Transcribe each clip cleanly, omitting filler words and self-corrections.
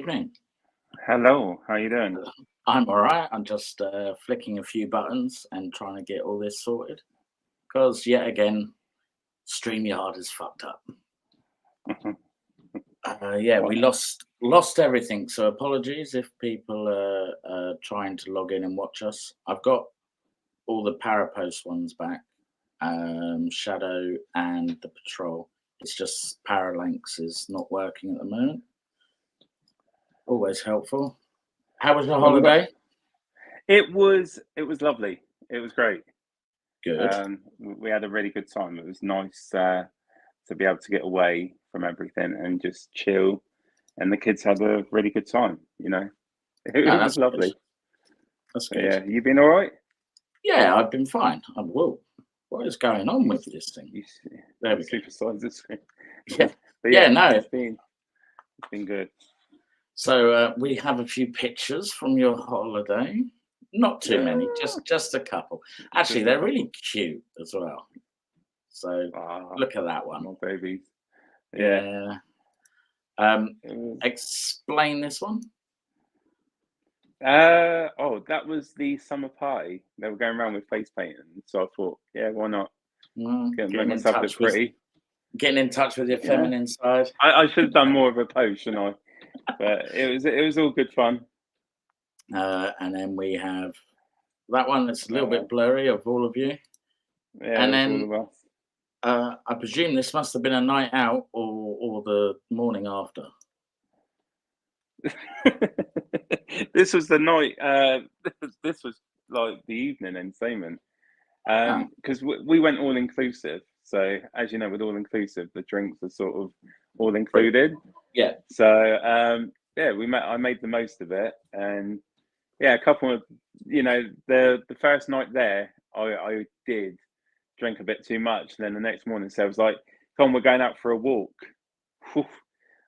evening. Hello, how you doing? I'm all right. I'm just flicking a few buttons and trying to get all this sorted because yet again, StreamYard is fucked up. We lost everything. So apologies if people are trying to log in and watch us. I've got all the Parapost ones back, Shadow and the Patrol. It's just Paralinks is not working at the moment. Always helpful. How was your holiday? It was lovely. It was great. Good. We had a really good time. It was nice to be able to get away from everything and just chill. And the kids had a really good time. It was lovely. Good. That's good. Yeah, you been all right? Yeah, I've been fine. Whoa, what is going on with this thing? There we go. Supersize the screen. Yeah. It's been good. So we have a few pictures from your holiday. Not too many, just a couple. Actually, they're really cute as well. So look at that one. My babies. Yeah. Explain this one. That was the summer party. They were going around with face painting, so I thought, yeah, why not? Make myself look pretty. Getting in touch with your feminine side. I should have done more of a post, shouldn't I? But it was all good fun. And then we have that one that's a little bit blurry of all of you. Yeah, and then all of us. I presume this must have been a night out or the morning after. This was the night. This was like the evening entertainment. Because we went all inclusive. So as you know, with all inclusive, the drinks are sort of all included. Yeah. So I made the most of it, and a couple of the first night there, I did drink a bit too much. And then the next morning, so I was like, "Come on, we're going out for a walk." Whew,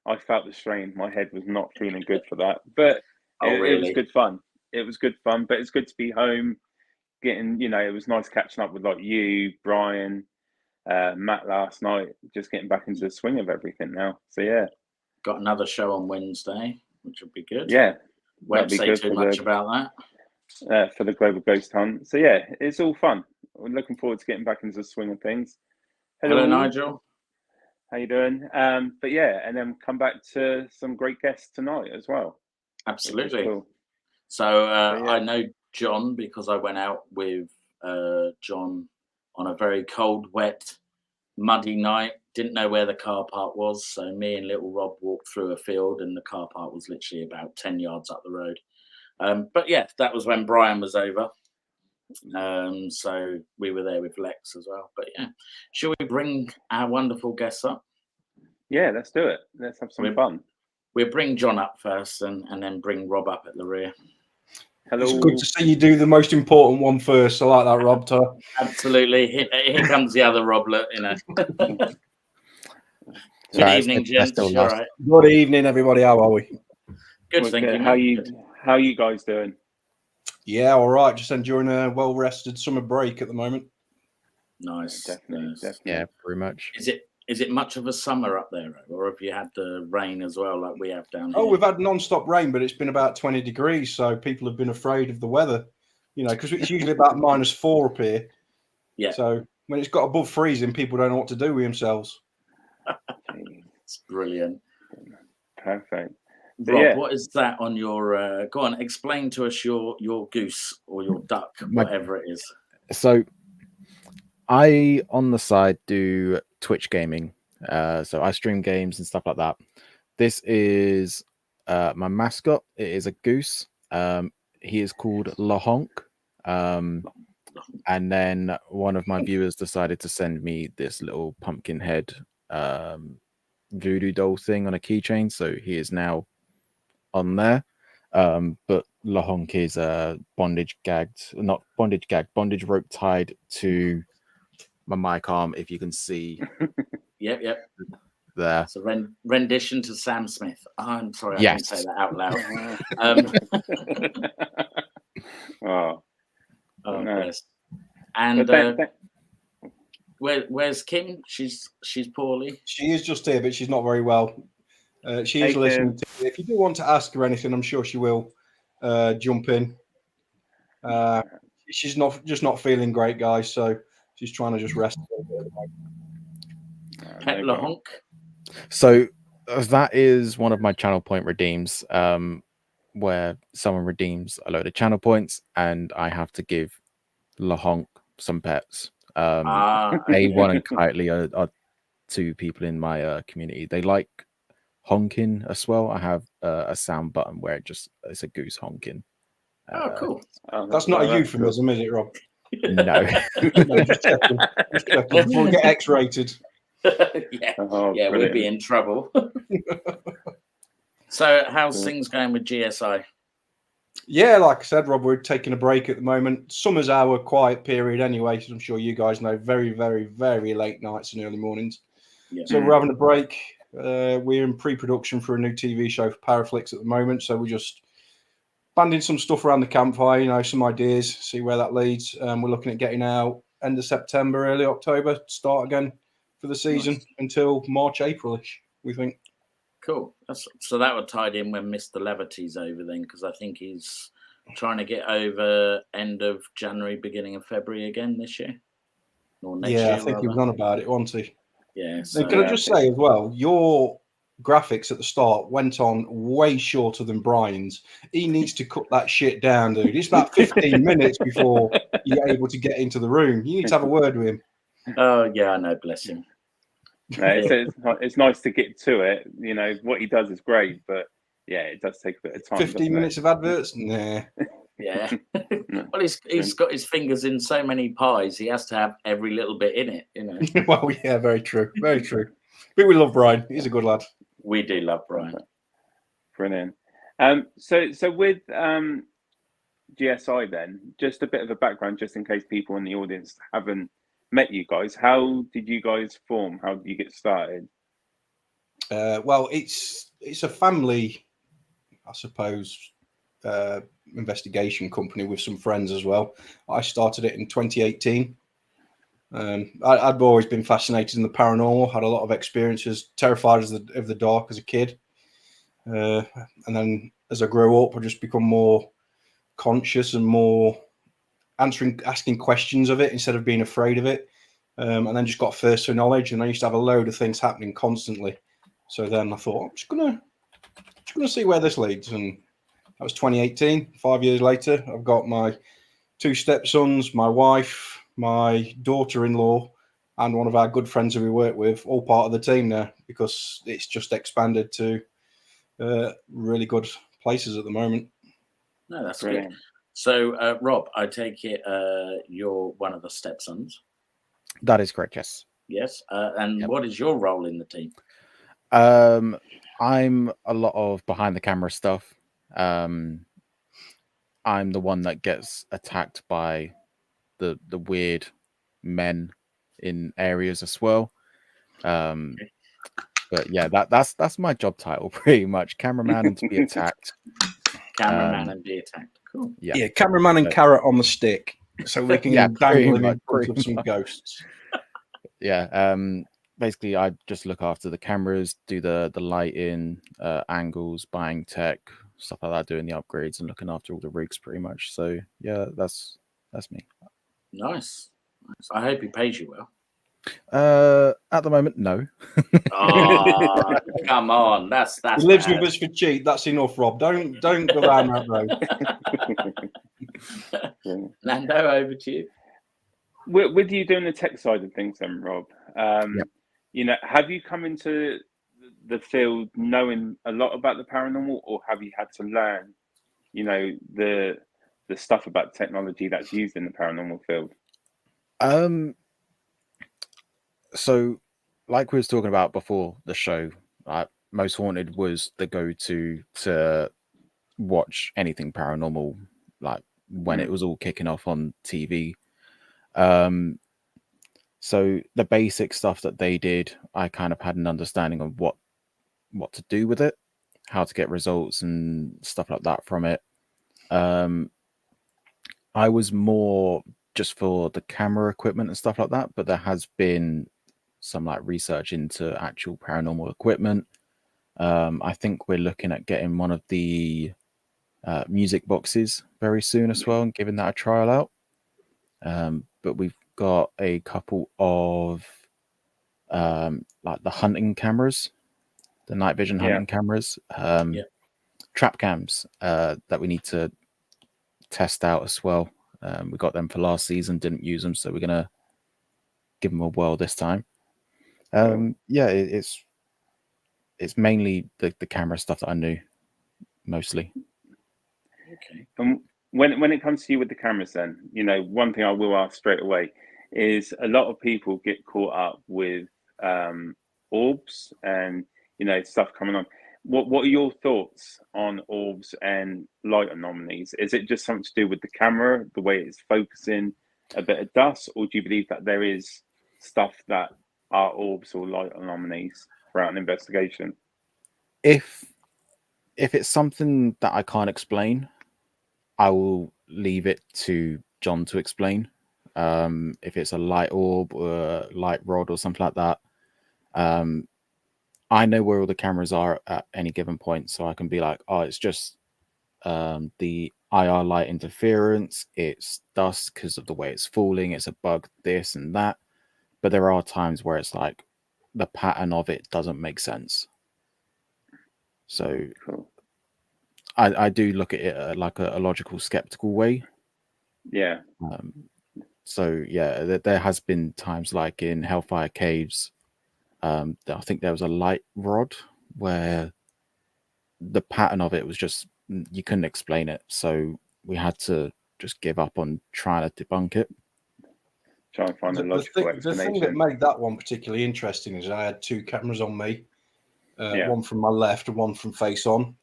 I felt the strain. My head was not feeling good for that, but it was good fun. It was good fun, but it's good to be home. It was nice catching up with like you, Brian, Matt last night. Just getting back into the swing of everything now. So yeah, got another show on Wednesday, which would be good. Yeah, won't say too much about that. For the Global Ghost Hunt. So yeah, it's all fun. We're looking forward to getting back into the swing of things. Hello Nigel. How you doing? But yeah, and then come back to some great guests tonight as well. Absolutely. Cool. So I know John because I went out with John on a very cold, wet, muddy night. Didn't know where the car park was, so me and little Rob walked through a field, and the car park was literally about 10 yards up the road. But yeah, that was when Brian was over. So we were there with Lex as well. But yeah, shall we bring our wonderful guests up? Yeah, let's do it. Let's have some fun. We'll bring John up first and then bring Rob up at the rear. Hello. It's good to see you do the most important one first. I like that, Rob. Absolutely. Here comes the other Rob. Good evening, gents. All right. Good evening, everybody. How are we? Good, thank you. How are you guys doing? Yeah, all right. Just enjoying a well-rested summer break at the moment. Nice. Definitely. Yeah, pretty much. Is it much of a summer up there, or have you had the rain as well, like we have down here? Oh, we've had non-stop rain, but it's been about 20 degrees, so people have been afraid of the weather, because it's usually about -4 up here. Yeah. So when it's got above freezing, people don't know what to do with themselves. It's brilliant. Perfect. Rob, what is that on your? Go on, explain to us your goose or your duck, whatever it is. So, I on the side do Twitch gaming. So I stream games and stuff like that. This is my mascot. It is a goose. He is called Lahonk. And then one of my viewers decided to send me this little pumpkin head voodoo doll thing on a keychain. So he is now on there. But Lahonk is bondage rope tied to my mic arm, if you can see. Yep. There. It's a rendition to Sam Smith. Oh, I'm sorry, I didn't say that out loud. Bless. And where's Kim? She's poorly. She is just here, but she's not very well. She is listening to you. If you do want to ask her anything, I'm sure she will jump in. She's not feeling great, guys, so she's trying to just rest a little bit. Pet Lahonk. So that is one of my channel point redeems, where someone redeems a load of channel points, and I have to give Lahonk some pets. A1 and Kitely are two people in my community. They like honking as well. I have a sound button where it's a goose honking. Cool. That's not a euphemism, is it, Rob? No. Just checking before we get X-rated. We'd be in trouble. So, how's things going with GSI? Yeah, like I said, Rob, we're taking a break at the moment. Summer's our quiet period anyway, so I'm sure you guys know, very, very, very late nights and early mornings. Yeah. So we're having a break. We're in pre-production for a new TV show for Paraflix at the moment, so we're just banding some stuff around the campfire, some ideas, see where that leads. We're looking at getting out end of September, early October, start again for the season until March, April-ish, we think. Cool. So that would tie in when Mr. Laverty's over then, because I think he's trying to get over end of January, beginning of February again this year. Or next year, I think he was on about it, wasn't he? Yeah. So, can I just say as well, your graphics at the start went on way shorter than Bryan's. He needs to cut that shit down, dude. It's about 15 minutes before you're able to get into the room. You need to have a word with him. Oh, yeah, I know. Bless him. No, it's nice to get to it. What he does is great, but yeah, it does take a bit of time. 15 minutes of adverts? Nah. Yeah. Well, he's got his fingers in so many pies. He has to have every little bit in it, Well, yeah, very true. Very true. But we love Bryan. He's a good lad. We do love Bryan. Brilliant. So with G.S.I. then, just a bit of a background, just in case people in the audience haven't met you guys. How did you guys form? How did you get started? Well, it's a family, I suppose, investigation company with some friends as well. I started it in 2018. I'd always been fascinated in the paranormal, had a lot of experiences, terrified of the dark as a kid. And then as I grew up, I just become more conscious and more asking questions of it instead of being afraid of it. And then just got thirst for knowledge, and I used to have a load of things happening constantly. So then I thought, I'm just gonna see where this leads. And that was 2018. 5 years later, I've got my two stepsons, my wife, my daughter-in-law, and one of our good friends who we work with, all part of the team now, because it's just expanded to really good places at the moment. No, that's brilliant. Good. So, Rob, I take it you're one of the stepsons. That is correct, yes. Yes. And what is your role in the team? I'm a lot of behind the camera stuff. I'm the one that gets attacked by the weird men in areas as well. But yeah, that's my job title pretty much. Cameraman and to be attacked. Cameraman and be attacked. Cool. Yeah, cameraman and carrot on the stick, so we can dangle him in front of some ghosts. Yeah. Basically, I just look after the cameras, do the lighting, angles, buying tech, stuff like that, doing the upgrades and looking after all the rigs pretty much. So yeah, that's me. Nice. I hope he pays you well. At the moment, no. Oh, come on, that's he lives with us for cheap. That's enough, Rob. Don't go down that road. Nando, over to you. With you doing the tech side of things, then, Rob, have you come into the field knowing a lot about the paranormal, or have you had to learn, the stuff about technology that's used in the paranormal field? So, like we was talking about before the show, Most Haunted was the go-to to watch anything paranormal, like when it was all kicking off on TV. So the basic stuff that they did, I kind of had an understanding of what to do with it, how to get results and stuff like that from it. I was more just for the camera equipment and stuff like that, but there has been some like research into actual paranormal equipment. I think we're looking at getting one of the music boxes very soon as well, and giving that a trial out. But we've got a couple of like the hunting cameras, the night vision hunting cameras, trap cams that we need to test out as well. We got them for last season, didn't use them, so we're gonna give them a whirl this time. It's mainly the camera stuff that I knew mostly. Okay. And when it comes to you with the cameras, then, you know, one thing I will ask straight away is a lot of people get caught up with orbs and, you know, stuff coming on. What are your thoughts on orbs and light anomalies? Is it just something to do with the camera, the way it's focusing a bit of dust, or do you believe that there is stuff that are orbs or light anomalies throughout an investigation? If it's something that I can't explain, I will leave it to John to explain. If it's a light orb or a light rod or something like that, I know where all the cameras are at any given point, so I can be like, oh, it's just the IR light interference, it's dust because of the way it's falling, it's a bug, this and that. But there are times where it's like the pattern of it doesn't make sense. So cool. I do look at it like a logical, skeptical way. Yeah. So yeah, there has been times like in Hellfire Caves. I think there was a light rod where the pattern of it was just, you couldn't explain it. So we had to just give up on trying to debunk it. Try and find a logical explanation. The thing that made that one particularly interesting is I had two cameras on me, one from my left and one from face on,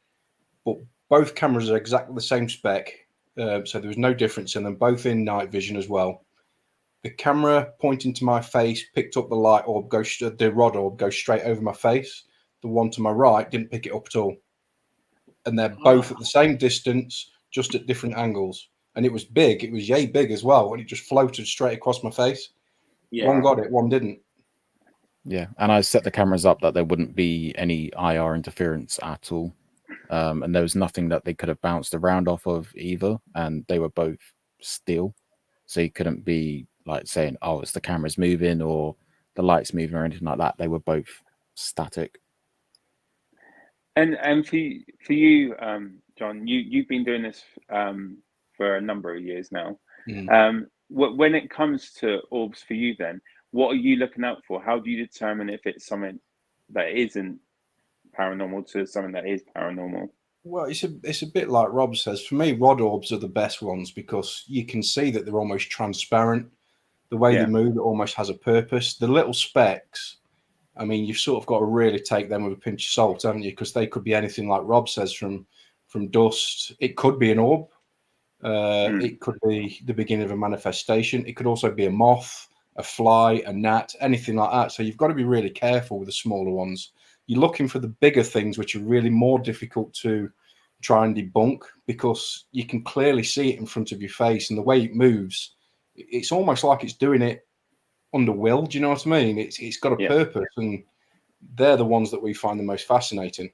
but both cameras are exactly the same spec. So there was no difference in them, both in night vision as well. The camera pointing to my face picked up the light orb, the rod orb goes straight over my face. The one to my right didn't pick it up at all. And they're both at the same distance, just at different angles. And it was big. It was yay big as well. And it just floated straight across my face. Yeah. One got it, one didn't. Yeah. And I set the cameras up that there wouldn't be any IR interference at all. And there was nothing that they could have bounced around off of either. And they were both still. So you couldn't be like saying, oh, it's the camera's moving or the light's moving or anything like that. They were both static. And for you, John, you've been doing this for a number of years now. When it comes to orbs for you, then what are you looking out for? How do you determine if it's something that isn't paranormal to something that is paranormal? Well, it's a bit like Rob says. For me, rod orbs are the best ones because you can see that they're almost transparent. The way they move, it almost has a purpose. The little specks, I mean, you've sort of got to really take them with a pinch of salt, haven't you? Because they could be anything, like Rob says, from dust. It could be an orb. It could be the beginning of a manifestation. It could also be a moth, a fly, a gnat, anything like that. So you've got to be really careful with the smaller ones. You're looking for the bigger things, which are really more difficult to try and debunk because you can clearly see it in front of your face, and the way it moves, it's almost like it's doing it under will. Do you know what I mean? It's got a purpose, and they're the ones that we find the most fascinating.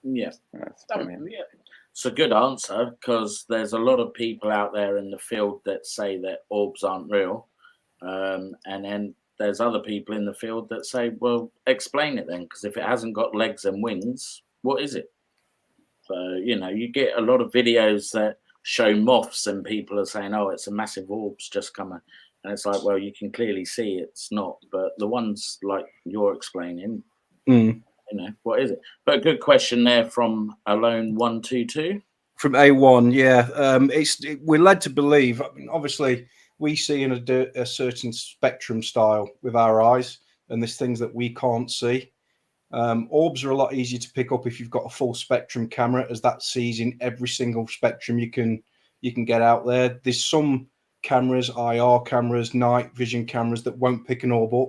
Yeah, it's a good answer because there's a lot of people out there in the field that say that orbs aren't real, and then there's other people in the field that say, well, explain it then, because if it hasn't got legs and wings, what is it? So, you know, you get a lot of videos that show moths and people are saying, oh, it's a massive orb's just come. And it's like, well, you can clearly see it's not. But the ones like you're explaining, you know, what is it? But a good question there from Alone 122. From A1, yeah. We're led to believe, I mean, obviously, we see in a certain spectrum style with our eyes, and there's things that we can't see. Orbs are a lot easier to pick up if you've got a full spectrum camera, as that sees in every single spectrum you can get out there. There's some cameras, IR cameras, night vision cameras, that won't pick an orb up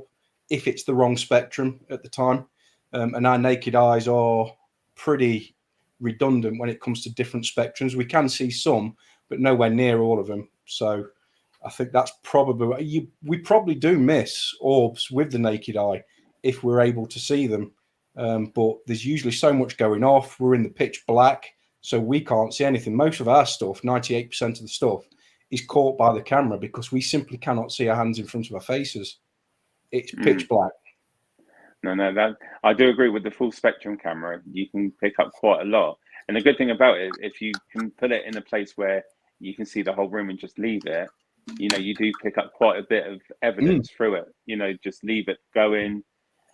if it's the wrong spectrum at the time. And our naked eyes are pretty redundant when it comes to different spectrums. We can see some, but nowhere near all of them. So I think that's probably we probably do miss orbs with the naked eye if we're able to see them. but there's usually so much going off. We're in the pitch black, so we can't see anything. Most of our stuff, 98% of the stuff, is caught by the camera because we simply cannot see our hands in front of our faces. It's pitch black. No, that I do agree with the full spectrum camera. You can pick up quite a lot. And the good thing about it, if you can put it in a place where you can see the whole room and just leave it, you do pick up quite a bit of evidence through it. Just leave it going.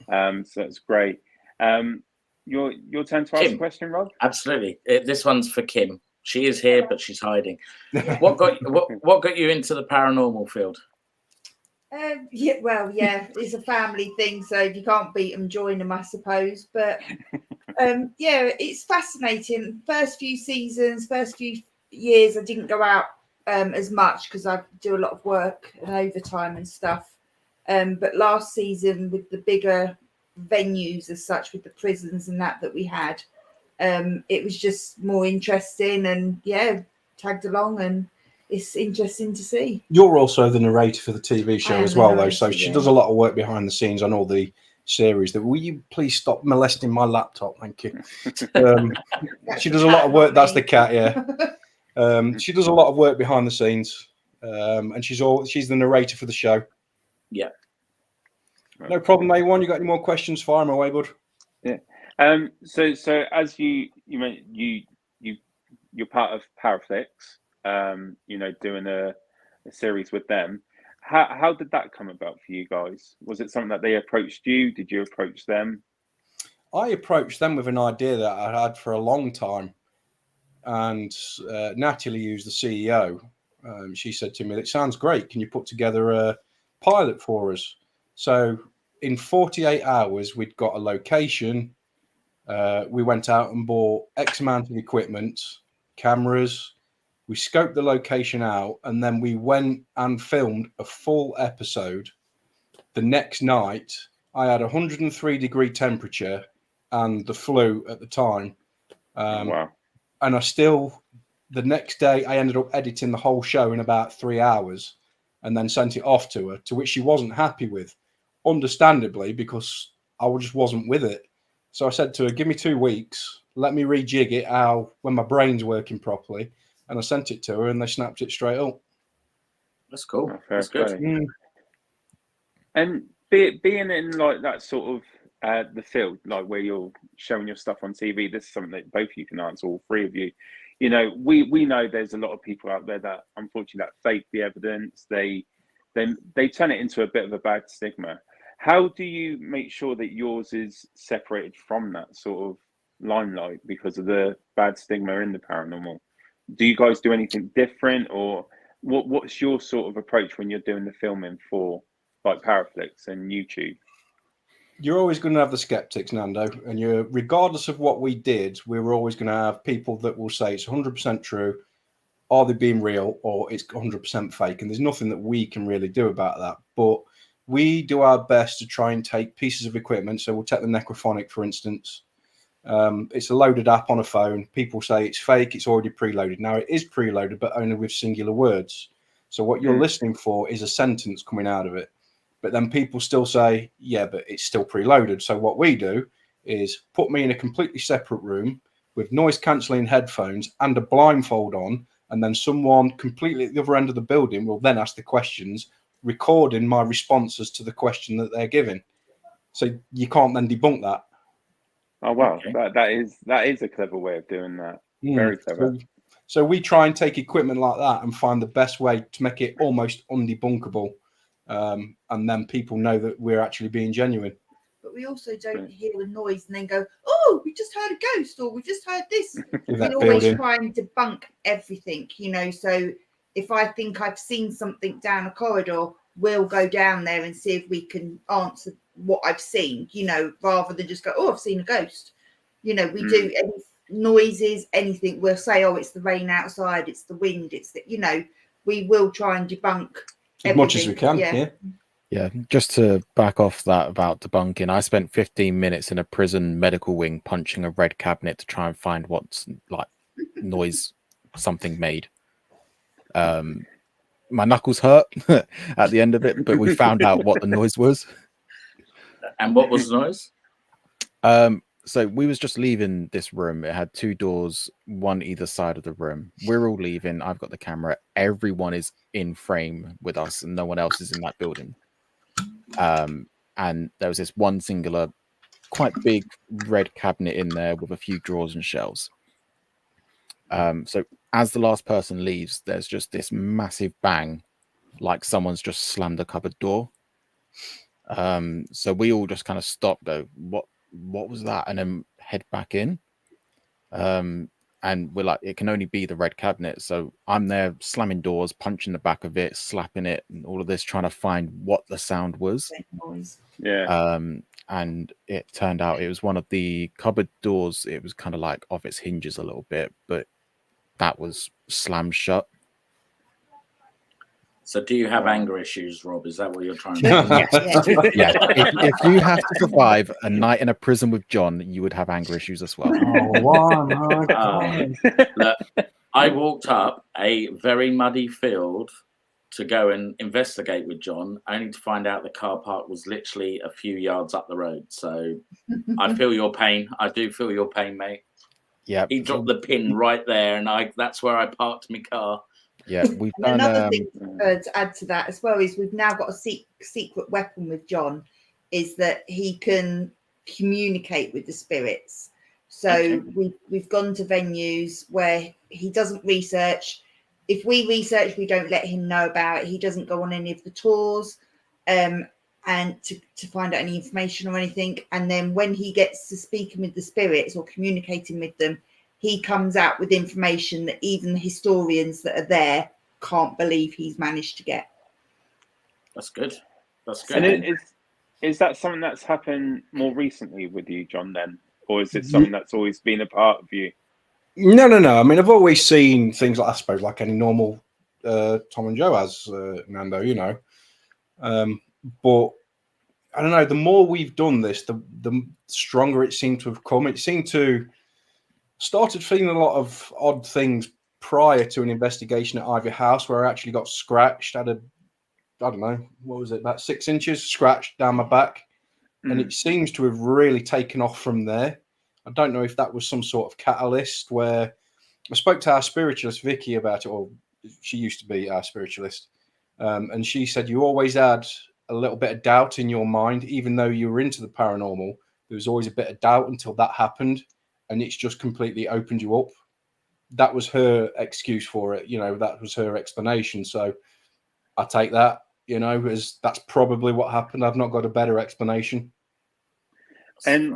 So it's great. Your turn to ask a question, Rob? Absolutely. This one's for Kim. She is here, but she's hiding. What got you into the paranormal field? It's a family thing, so if you can't beat them, join them, I suppose. But it's fascinating. First few seasons, first few years, I didn't go out as much because I do a lot of work and overtime and stuff. But last season, with the bigger venues as such, with the prisons and that we had, it was just more interesting, and tagged along, and it's interesting to see. You're also the narrator for the TV show as well, though, so she does a lot of work behind the scenes on all the series. Will you please stop molesting my laptop? Thank you. She does a lot of work. That's the cat, yeah. She does a lot of work behind the scenes, and she's the narrator for the show. Yeah. No problem, A1. You got any more questions? Fire them away, bud. Yeah. So as you you're part of Paraflix, doing a series with them. How did that come about for you guys? Was it something that they approached you? Did you approach them? I approached them with an idea that I had for a long time, and Natalie, who's the CEO, she said to me, "It sounds great. Can you put together a pilot for us?" So in 48 hours, we'd got a location. We went out and bought X amount of equipment, cameras. We scoped the location out, and then we went and filmed a full episode. The next night, I had 103-degree temperature and the flu at the time. Wow. And the next day, I ended up editing the whole show in about 3 hours and then sent it off to her, to which she wasn't happy with, understandably, because I just wasn't with it. So I said to her, "Give me 2 weeks, let me rejig it when my brain's working properly." And I sent it to her, and they snapped it straight up. That's cool. Oh, That's good. And being in like that sort of the field, like where you're showing your stuff on TV, this is something that both of you can answer, all three of you. We know there's a lot of people out there that unfortunately that fake the evidence. They turn it into a bit of a bad stigma. How do you make sure that yours is separated from that sort of limelight because of the bad stigma in the paranormal? Do you guys do anything different, or what's your sort of approach when you're doing the filming for like Paraflix and YouTube? You're always going to have the skeptics, Nando, and regardless of what we did, we're always going to have people that will say it's 100% true, are they being real, or it's 100% fake, and there's nothing that we can really do about that. But we do our best to try and take pieces of equipment. So we'll take the Necrophonic, for instance. It's a loaded app on a phone. People say it's fake, it's already preloaded. Now, it is preloaded, but only with singular words. So what you're listening for is a sentence coming out of it. But then people still say, yeah, but it's still preloaded. So what we do is put me in a completely separate room with noise-cancelling headphones and a blindfold on, and then someone completely at the other end of the building will then ask the questions, recording my responses to the question that they're giving. So you can't then debunk that. Oh wow, Okay. that is a clever way of doing that. Very clever. So we try and take equipment like that and find the best way to make it almost undebunkable, and then people know that we're actually being genuine. But we also don't hear the noise and then go, "Oh, we just heard a ghost," or "We just heard this." We always try and debunk everything, So if I think I've seen something down a corridor, we'll go down there and see if we can answer what I've seen, rather than just go, "Oh, I've seen a ghost." We do any noises, anything. We'll say, "Oh, it's the rain outside, it's the wind, it's the," we will try and debunk as much as we can. Yeah, just to back off that about debunking, I spent 15 minutes in a prison medical wing punching a red cabinet to try and find what's like noise something made. My knuckles hurt at the end of it, but we found out what the noise was. And what was the noise? So we was just leaving this room. It had 2 doors, one either side of the room. We're all leaving. I've got the camera. Everyone is in frame with us, and no one else is in that building. And there was this one singular, quite big red cabinet in there with a few drawers and shelves. So as the last person leaves, there's just this massive bang, like someone's just slammed a cupboard door. So we all just kind of stop, go, what was that? And then head back in. And we're like, it can only be the red cabinet. So I'm there slamming doors, punching the back of it, slapping it, and all of this, trying to find what the sound was. Yeah. And it turned out it was one of the cupboard doors. It was kind of like off its hinges a little bit, but that was slammed shut. So do you have anger issues, Rob? Is that what you're trying to do? Yeah. If you have to survive a night in a prison with John, you would have anger issues as well. Look, I walked up a very muddy field to go and investigate with John, only to find out the car park was literally a few yards up the road. So I feel your pain. I do feel your pain, mate. Yeah. He dropped the pin right there, and that's where I parked my car. Yeah, we've done. Another thing to add to that as well is we've now got a secret weapon with John, is that he can communicate with the spirits. So we've gone to venues where he doesn't research. If we research, we don't let him know about it. He doesn't go on any of the tours, and to find out any information or anything. And then when he gets to speaking with the spirits or communicating with them, he comes out with information that even the historians that are there can't believe he's managed to get. That's good. That's good. And is that something that's happened more recently with you, John, then? Or is it something that's always been a part of you? No. I mean, I've always seen things like, I suppose, like any normal Tom and Joe has, Nando, you know. But I don't know, the more we've done this, the stronger it seemed to have come. It seemed to started feeling a lot of odd things prior to an investigation at Ivy House, where I actually got scratched. I don't know, what was it, about 6 inches scratched down my back. And it seems to have really taken off from there. I don't know if that was some sort of catalyst, where I spoke to our spiritualist, Vicky, about it, or she used to be our spiritualist. And she said, you always had a little bit of doubt in your mind, even though you were into the paranormal, there was always a bit of doubt until that happened. And it's just completely opened you up. That was her excuse for it. You know, that was her explanation. So I take that, you know, as that's probably what happened. I've not got a better explanation. And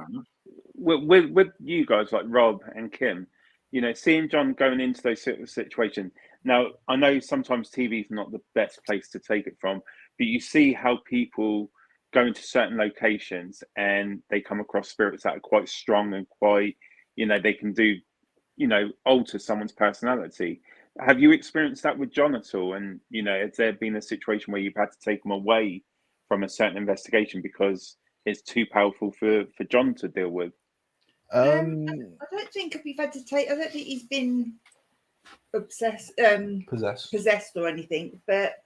with you guys like Rob and Kim, you know, seeing John going into those sort of situations. Now, I know sometimes TV is not the best place to take it from, but you see how people go into certain locations and they come across spirits that are quite strong and quite, you know, they can do, you know, alter someone's personality. Have you experienced that with John at all? And, you know, has there been a situation where you've had to take him away from a certain investigation because it's too powerful for John to deal with? I don't think we've had to take. I don't think he's been possessed or anything. But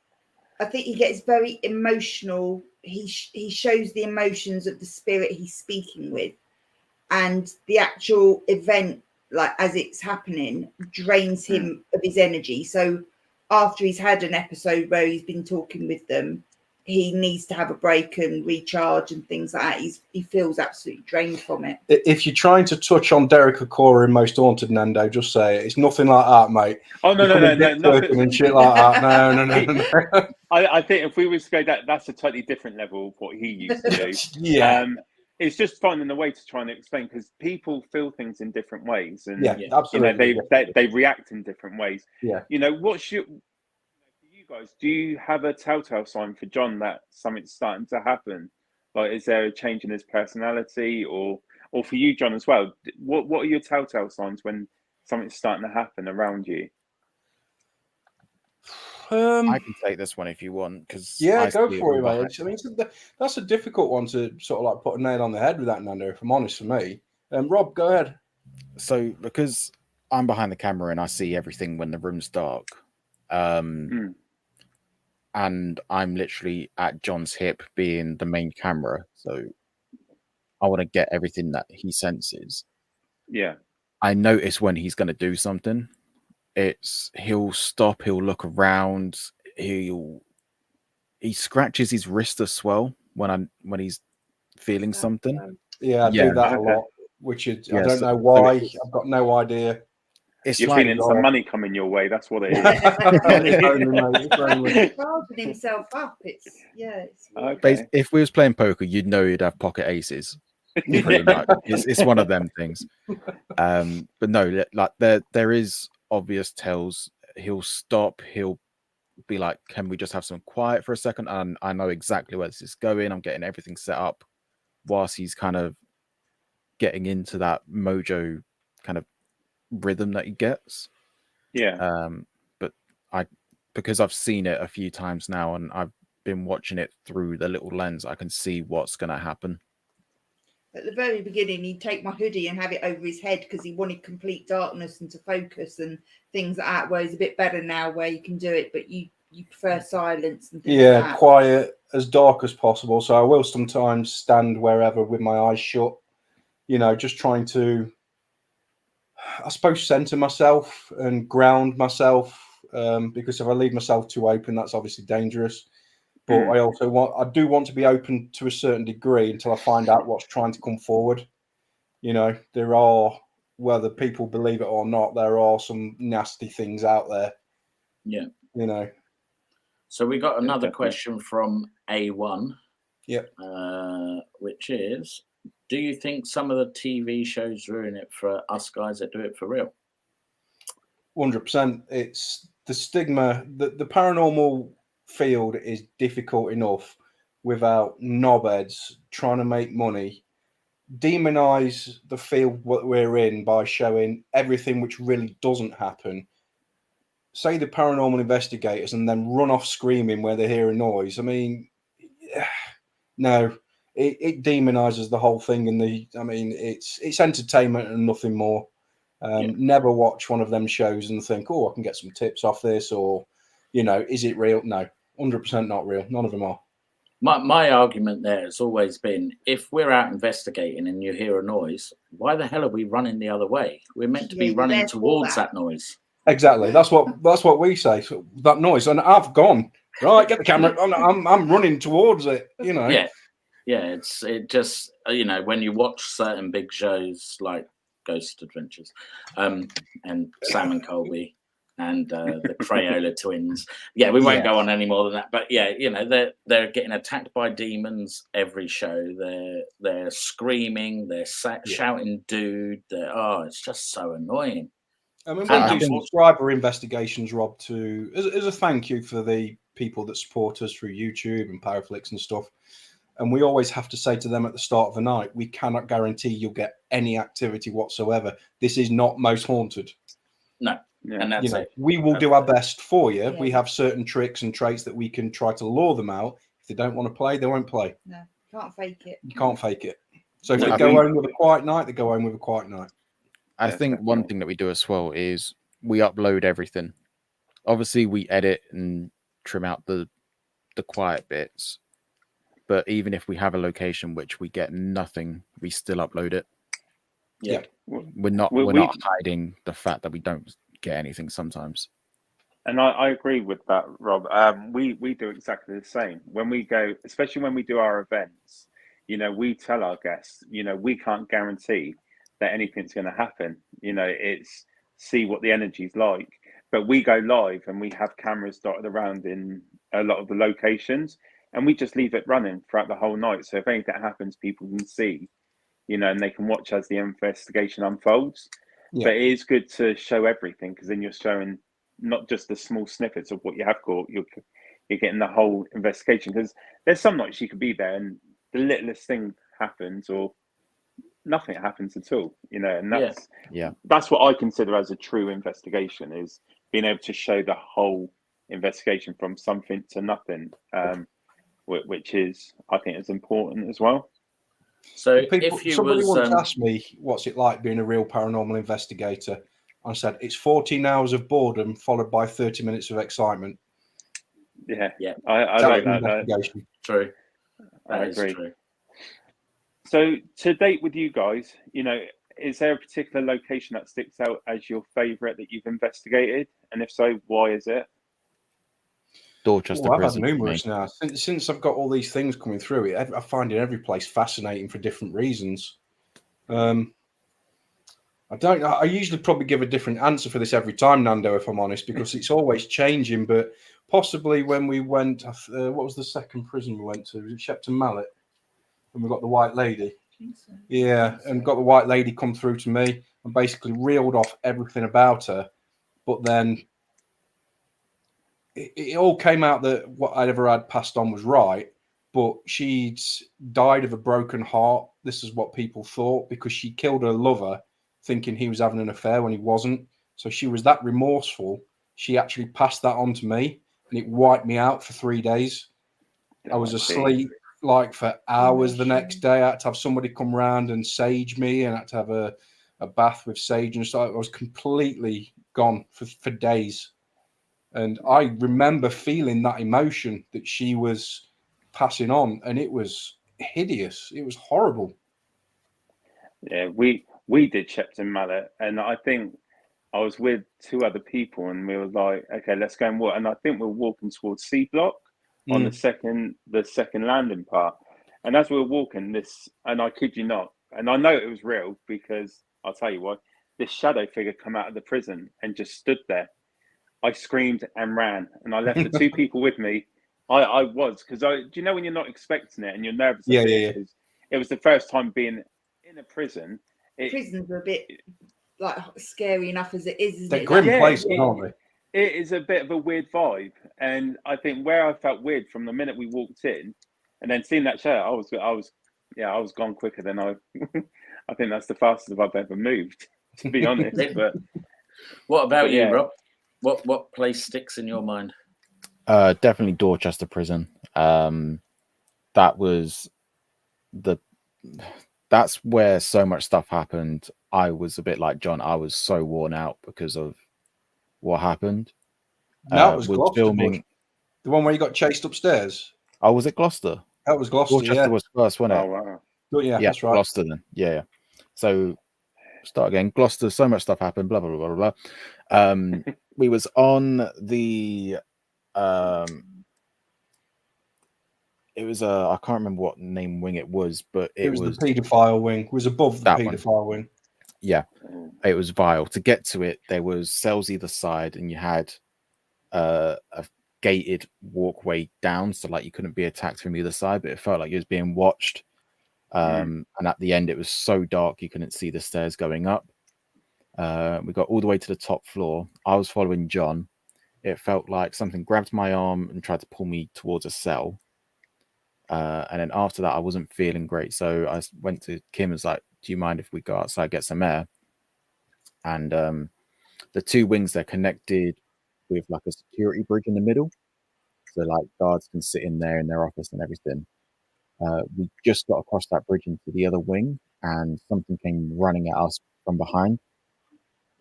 I think he gets very emotional. He shows the emotions of the spirit he's speaking with, and the actual event, like as it's happening, drains him of his energy. So after he's had an episode where he's been talking with them, he needs to have a break and recharge and things like that. He feels absolutely drained from it. If you're trying to touch on Derek Okora in Most Haunted, Nando, just say it. It's nothing like that, mate. Oh, no, nothing and shit like that. No. I think if we was to go that's a totally different level of what he used to do. Yeah. It's just finding a way to try and explain, because people feel things in different ways, and absolutely. You know, they react in different ways. Yeah. You know, for you guys, do you have a telltale sign for John that something's starting to happen? Like, is there a change in his personality, or for you, John, as well? What are your telltale signs when something's starting to happen around you? I can take this one if you want, because go for it, mate. I mean, that's a difficult one to sort of like put a nail on the head with that, Nando, if I'm honest, for me. Rob, go ahead. So because I'm behind the camera and I see everything when the room's dark, and I'm literally at John's hip being the main camera, so I want to get everything that he senses. Yeah. I notice when he's going to do something. He'll stop, he'll look around, he scratches his wrist as well when he's feeling something. Yeah, I Yeah. do that a Okay. lot, which is, I Yeah, don't so- know so why. it's- I've got no idea. It's You're like feeling some money coming your way. That's what it is. If only, mate, if only. He's charging himself up. It's weird. Okay. if we was playing poker, you'd know he'd have pocket aces. Pretty much, it's one of them things. But no, like there is obvious tells. He'll stop. He'll be like, "Can we just have some quiet for a second?" And I know exactly where this is going. I'm getting everything set up whilst he's kind of getting into that mojo kind of rhythm that he gets. Yeah. But because I've seen it a few times now and I've been watching it through the little lens, I can see what's going to happen. At the very beginning, he'd take my hoodie and have it over his head because he wanted complete darkness and to focus and things like that. Where it's a bit better now where you can do it, but you prefer silence and things like that. Quiet, as dark as possible. So I will sometimes stand wherever with my eyes shut, just trying to, I suppose, center myself and ground myself. Because if I leave myself too open, that's obviously dangerous. But I do want to be open to a certain degree until I find out what's trying to come forward. There are, whether people believe it or not, there are some nasty things out there. Yeah. So we got another Definitely. question from A1. Yep. Which is, do you think some of the TV shows ruin it for us guys that do it for real? 100%. It's the stigma. The paranormal field is difficult enough without knobheads trying to make money. Demonize the field what we're in by showing everything which really doesn't happen. Say the paranormal investigators and then run off screaming where they hear a noise. I mean, no, it demonizes the whole thing. And it's entertainment and nothing more. Never watch one of them shows and think, oh, I can get some tips off this, or, is it real? No, 100% not real. None of them are. My argument there has always been, if we're out investigating and you hear a noise, why the hell are we running the other way? We're meant to be you're running there for towards that. that noise. Exactly. That's what we say. So that noise, and I've gone right. Get the camera. I'm running towards it. Yeah. It just when you watch certain big shows like Ghost Adventures, and Sam and Colby, and the Crayola twins. Yeah, we won't go on any more than that. But yeah, they're getting attacked by demons every show. They're screaming. They're shouting, "Dude!" It's just so annoying. I mean, we do subscriber investigations, Rob, as a thank you for the people that support us through YouTube and Powerflix and stuff. And we always have to say to them at the start of the night, we cannot guarantee you'll get any activity whatsoever. This is not Most Haunted. No. Yeah. And that's it. We will do our best for you. Yeah. We have certain tricks and traits that we can try to lure them out. If they don't want to play, they won't play. No, can't fake it. You can't fake it. So if they go home with a quiet night, they go home with a quiet night. I think one thing that we do as well is we upload everything. Obviously, we edit and trim out the quiet bits. But even if we have a location which we get nothing, we still upload it. Yeah. We're not hiding the fact that we don't get anything sometimes. And I agree with that, Rob. We do exactly the same. When we go, especially when we do our events, we tell our guests, we can't guarantee that anything's going to happen. It's see what the energy's like. But we go live and we have cameras dotted around in a lot of the locations. And we just leave it running throughout the whole night. So if anything happens, people can see, and they can watch as the investigation unfolds. Yeah. But it is good to show everything, because then you're showing not just the small snippets of what you have caught, you're getting the whole investigation. Because there's some nights you could be there and the littlest thing happens or nothing happens at all, and that's what I consider as a true investigation, is being able to show the whole investigation from something to nothing. Which is, I think, is important as well. So somebody once asked me, what's it like being a real paranormal investigator? I said, it's 14 hours of boredom followed by 30 minutes of excitement. Yeah. I like that. True. I agree. True. So to date with you guys, you know, is there a particular location that sticks out as your favourite that you've investigated? And if so, why is it? Dorchester I've had Prison. for me. numerous now. Since I've got all these things coming through it, I find every place fascinating for different reasons. I usually probably give a different answer for this every time, Nando, if I'm honest, because it's always changing. But possibly when we went, what was the second prison we went to? Was it Shepton Mallet? And we got the White Lady. So. Yeah, and got the White Lady come through to me and basically reeled off everything about her. But then it all came out that what I'd ever had passed on was right. But she'd died of a broken heart. This is what people thought, because she killed her lover thinking he was having an affair when he wasn't. So she was that remorseful. She actually passed that on to me, and it wiped me out for 3 days. I was asleep like for hours the next day. I had to have somebody come round and sage me, and I had to have a bath with sage and stuff. I was completely gone for days. And I remember feeling that emotion that she was passing on, and it was hideous. It was horrible. Yeah, we did Shepton Mallet, and I think I was with 2 other people, and we were like, okay, let's go and walk. And I think we were walking towards C Block on the second landing part. And as we were walking this, and I kid you not, and I know it was real because I'll tell you what, this shadow figure come out of the prison and just stood there. I screamed and ran, and I left the 2 people with me. I was, because do you know when you're not expecting it and you're nervous? Yeah. It was the first time being in a prison. Prisons are a bit like scary enough as it is, isn't They're it? grim places, aren't they? It is a bit of a weird vibe, and I think where I felt weird from the minute we walked in, and then seeing that show, I was gone quicker than I. I think that's the fastest I've ever moved, to be honest. But what about you, Rob? What place sticks in your mind? Definitely Dorchester Prison. That's where so much stuff happened. I was a bit like John. I was so worn out because of what happened. That was with Gloucester, filming. the one where you got chased upstairs. Oh, was it Gloucester? That was Gloucester. Dorchester was first, wasn't it? Oh wow. Yeah, that's right. Gloucester then. Yeah. So start again. Gloucester. So much stuff happened. Blah blah blah blah blah. We was on the. It was I can't remember what name wing it was, but it was the paedophile wing. It was above the paedophile wing. Yeah, it was vile. To get to it, there was cells either side, and you had a gated walkway down, so like you couldn't be attacked from either side, but it felt like you was being watched. And at the end, it was so dark you couldn't see the stairs going up. We got all the way to the top floor. I was following John. It felt like something grabbed my arm and tried to pull me towards a cell. And then after that, I wasn't feeling great. So I went to Kim and was like, do you mind if we go outside, get some air? And the 2 wings, they're connected with like a security bridge in the middle. So like guards can sit in there in their office and everything. We just got across that bridge into the other wing, and something came running at us from behind,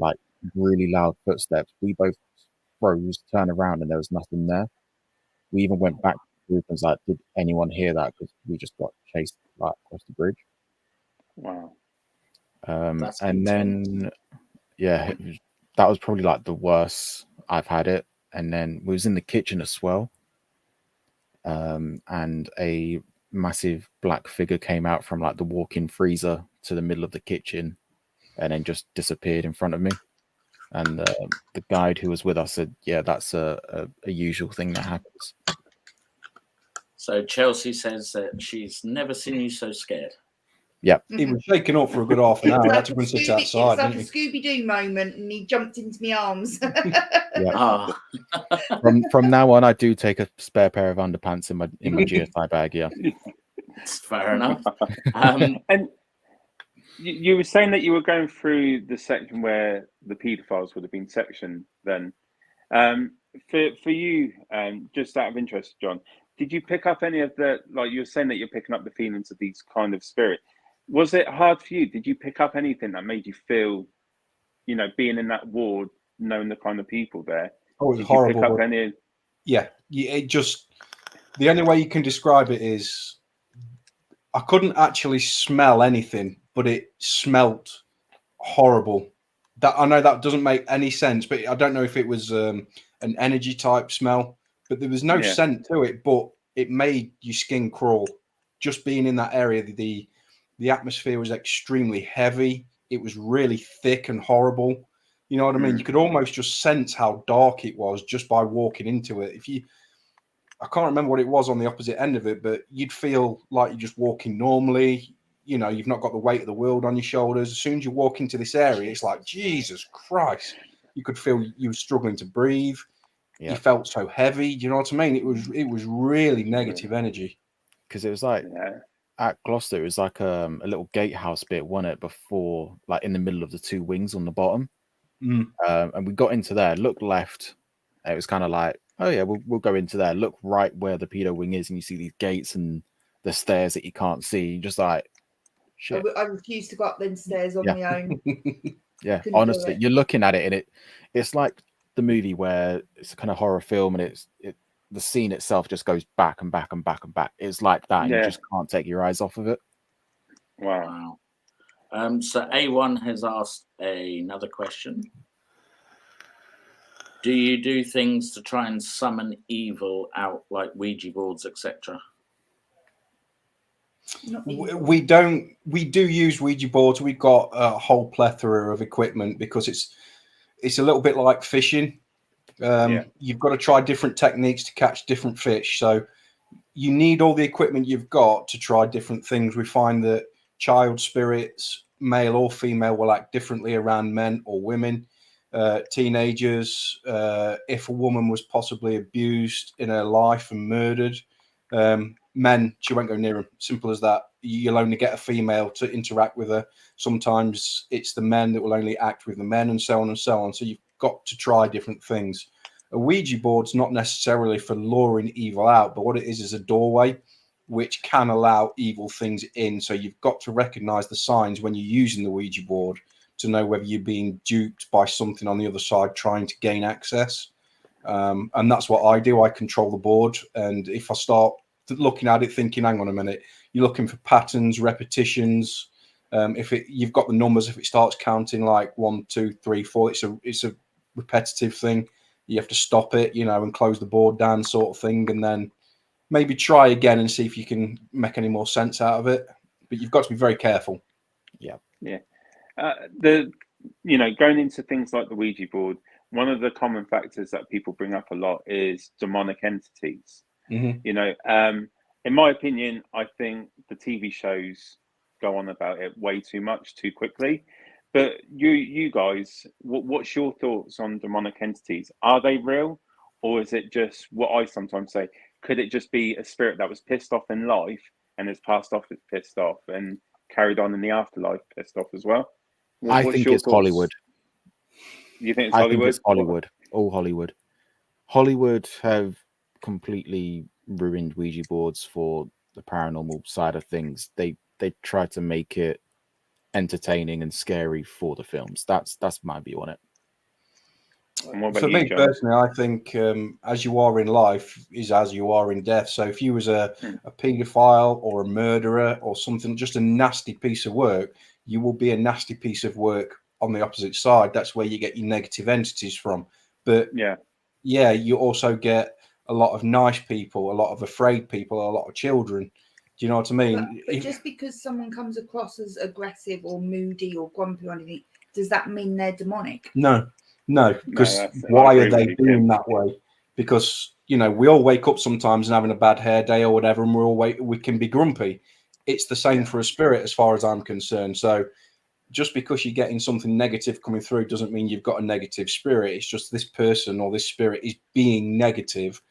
like really loud footsteps. We both froze, turned around, and there was nothing there. We even went back to the group and was like, did anyone hear that? Because we just got chased like across the bridge. Wow. And then, yeah, that was probably like the worst I've had it. And then we was in the kitchen as well. And a massive black figure came out from like the walk-in freezer to the middle of the kitchen and then just disappeared in front of me. And the guide who was with us said, yeah, that's a usual thing that happens. So Chelsea says that she's never seen you so scared. Yeah. He was shaking up for a good half an hour. I had to go and sit outside. It's like a Scooby-Doo moment, and he jumped into my arms. Yeah. From now on, I do take a spare pair of underpants in my G.S.I bag. Yeah, it's fair enough. And you were saying that you were going through the section where the paedophiles would have been sectioned. Then, for you, just out of interest, John, did you pick up any of the, like you were saying that you're picking up the feelings of these kind of spirits? Was it hard for you? Did you pick up anything that made you feel, being in that ward, knowing the kind of people there? Oh, it was did horrible. You pick up any? Yeah, it just, the only way you can describe it is I couldn't actually smell anything, but it smelt horrible. That I know that doesn't make any sense, but I don't know if it was an energy type smell, but there was no scent to it, but it made your skin crawl. Just being in that area, the atmosphere was extremely heavy. It was really thick and horrible. You know what I mean? You could almost just sense how dark it was just by walking into it. I can't remember what it was on the opposite end of it, but you'd feel like you're just walking normally. You know, you've not got the weight of the world on your shoulders. As soon as you walk into this area, it's like, Jesus Christ. You could feel you were struggling to breathe. Yeah. You felt so heavy. Do you know what I mean? It was really negative energy. Because it was like at Gloucester, it was like a little gatehouse bit, wasn't it? Before, like in the middle of the two wings on the bottom. And we got into there, looked left. It was kind of like, oh yeah, we'll go into there. Look right where the pedo wing is, and you see these gates and the stairs that you can't see. You're just like, shit. I refuse to go up them stairs on my own. Yeah, Couldn't honestly, do it. you're looking at it, and it's like the movie where it's a kind of horror film, and the scene itself just goes back and back and back and back. It's like that, and you just can't take your eyes off of it. Wow. So A1 has asked another question. Do you do things to try and summon evil out, like Ouija boards, etc.? We don't. We do use Ouija boards. We've got a whole plethora of equipment because it's a little bit like fishing. You've got to try different techniques to catch different fish. So you need all the equipment you've got to try different things. We find that child spirits, male or female, will act differently around men or women. Teenagers, if a woman was possibly abused in her life and murdered, men, she won't go near them. Simple as that. You'll only get a female to interact with her. Sometimes it's the men that will only act with the men, and so on and so on. So you've got to try different things. A Ouija board's not necessarily for luring evil out, but what it is a doorway which can allow evil things in. So you've got to recognize the signs when you're using the Ouija board to know whether you're being duped by something on the other side trying to gain access. And that's what I do. I control the board. And if I start looking at it thinking, hang on a minute, you're looking for patterns, repetitions. You've got the numbers, if it starts counting like 1, 2, 3, 4, it's a repetitive thing. You have to stop it, and close the board down, sort of thing, and then maybe try again and see if you can make any more sense out of it. But you've got to be very careful. Yeah. Going into things like the Ouija board, one of the common factors that people bring up a lot is demonic entities. Mm-hmm. In my opinion, I think the TV shows go on about it way too much, too quickly. But you guys, what's your thoughts on demonic entities? Are they real, or is it just what I sometimes say? Could it just be a spirit that was pissed off in life and has passed off as pissed off and carried on in the afterlife pissed off as well? I think it's Hollywood. You think it's Hollywood? I think it's Hollywood. All Hollywood. Hollywood have completely ruined Ouija boards for the paranormal side of things. They try to make it entertaining and scary for the films. That's my view on it. For me personally, I think as you are in life is as you are in death. So if you was a paedophile or a murderer or something, just a nasty piece of work, you will be a nasty piece of work on the opposite side. That's where you get your negative entities from. But you also get a lot of nice people, a lot of afraid people, a lot of children. Do you know what I mean? But just because someone comes across as aggressive or moody or grumpy or anything, does that mean they're demonic? No, because why are they doing that way? Because, we all wake up sometimes and having a bad hair day or whatever, and we can be grumpy. It's the same for a spirit as far as I'm concerned. So just because you're getting something negative coming through doesn't mean you've got a negative spirit. It's just this person or this spirit is being negative.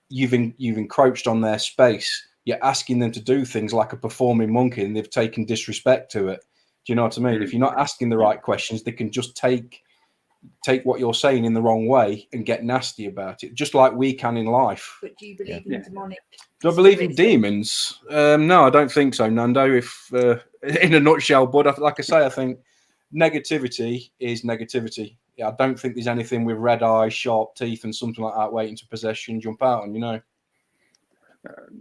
You've encroached on their space. You're asking them to do things like a performing monkey, and they've taken disrespect to it. Do you know what I mean? If you're not asking the right questions, they can just take what you're saying in the wrong way and get nasty about it, just like we can in life. But do you believe in demonic? Do I believe in demons? No, I don't think so, Nando. If in a nutshell, but like I say, I think negativity is negativity. Yeah, I don't think there's anything with red eyes, sharp teeth, and something like that waiting to possess you and jump out on.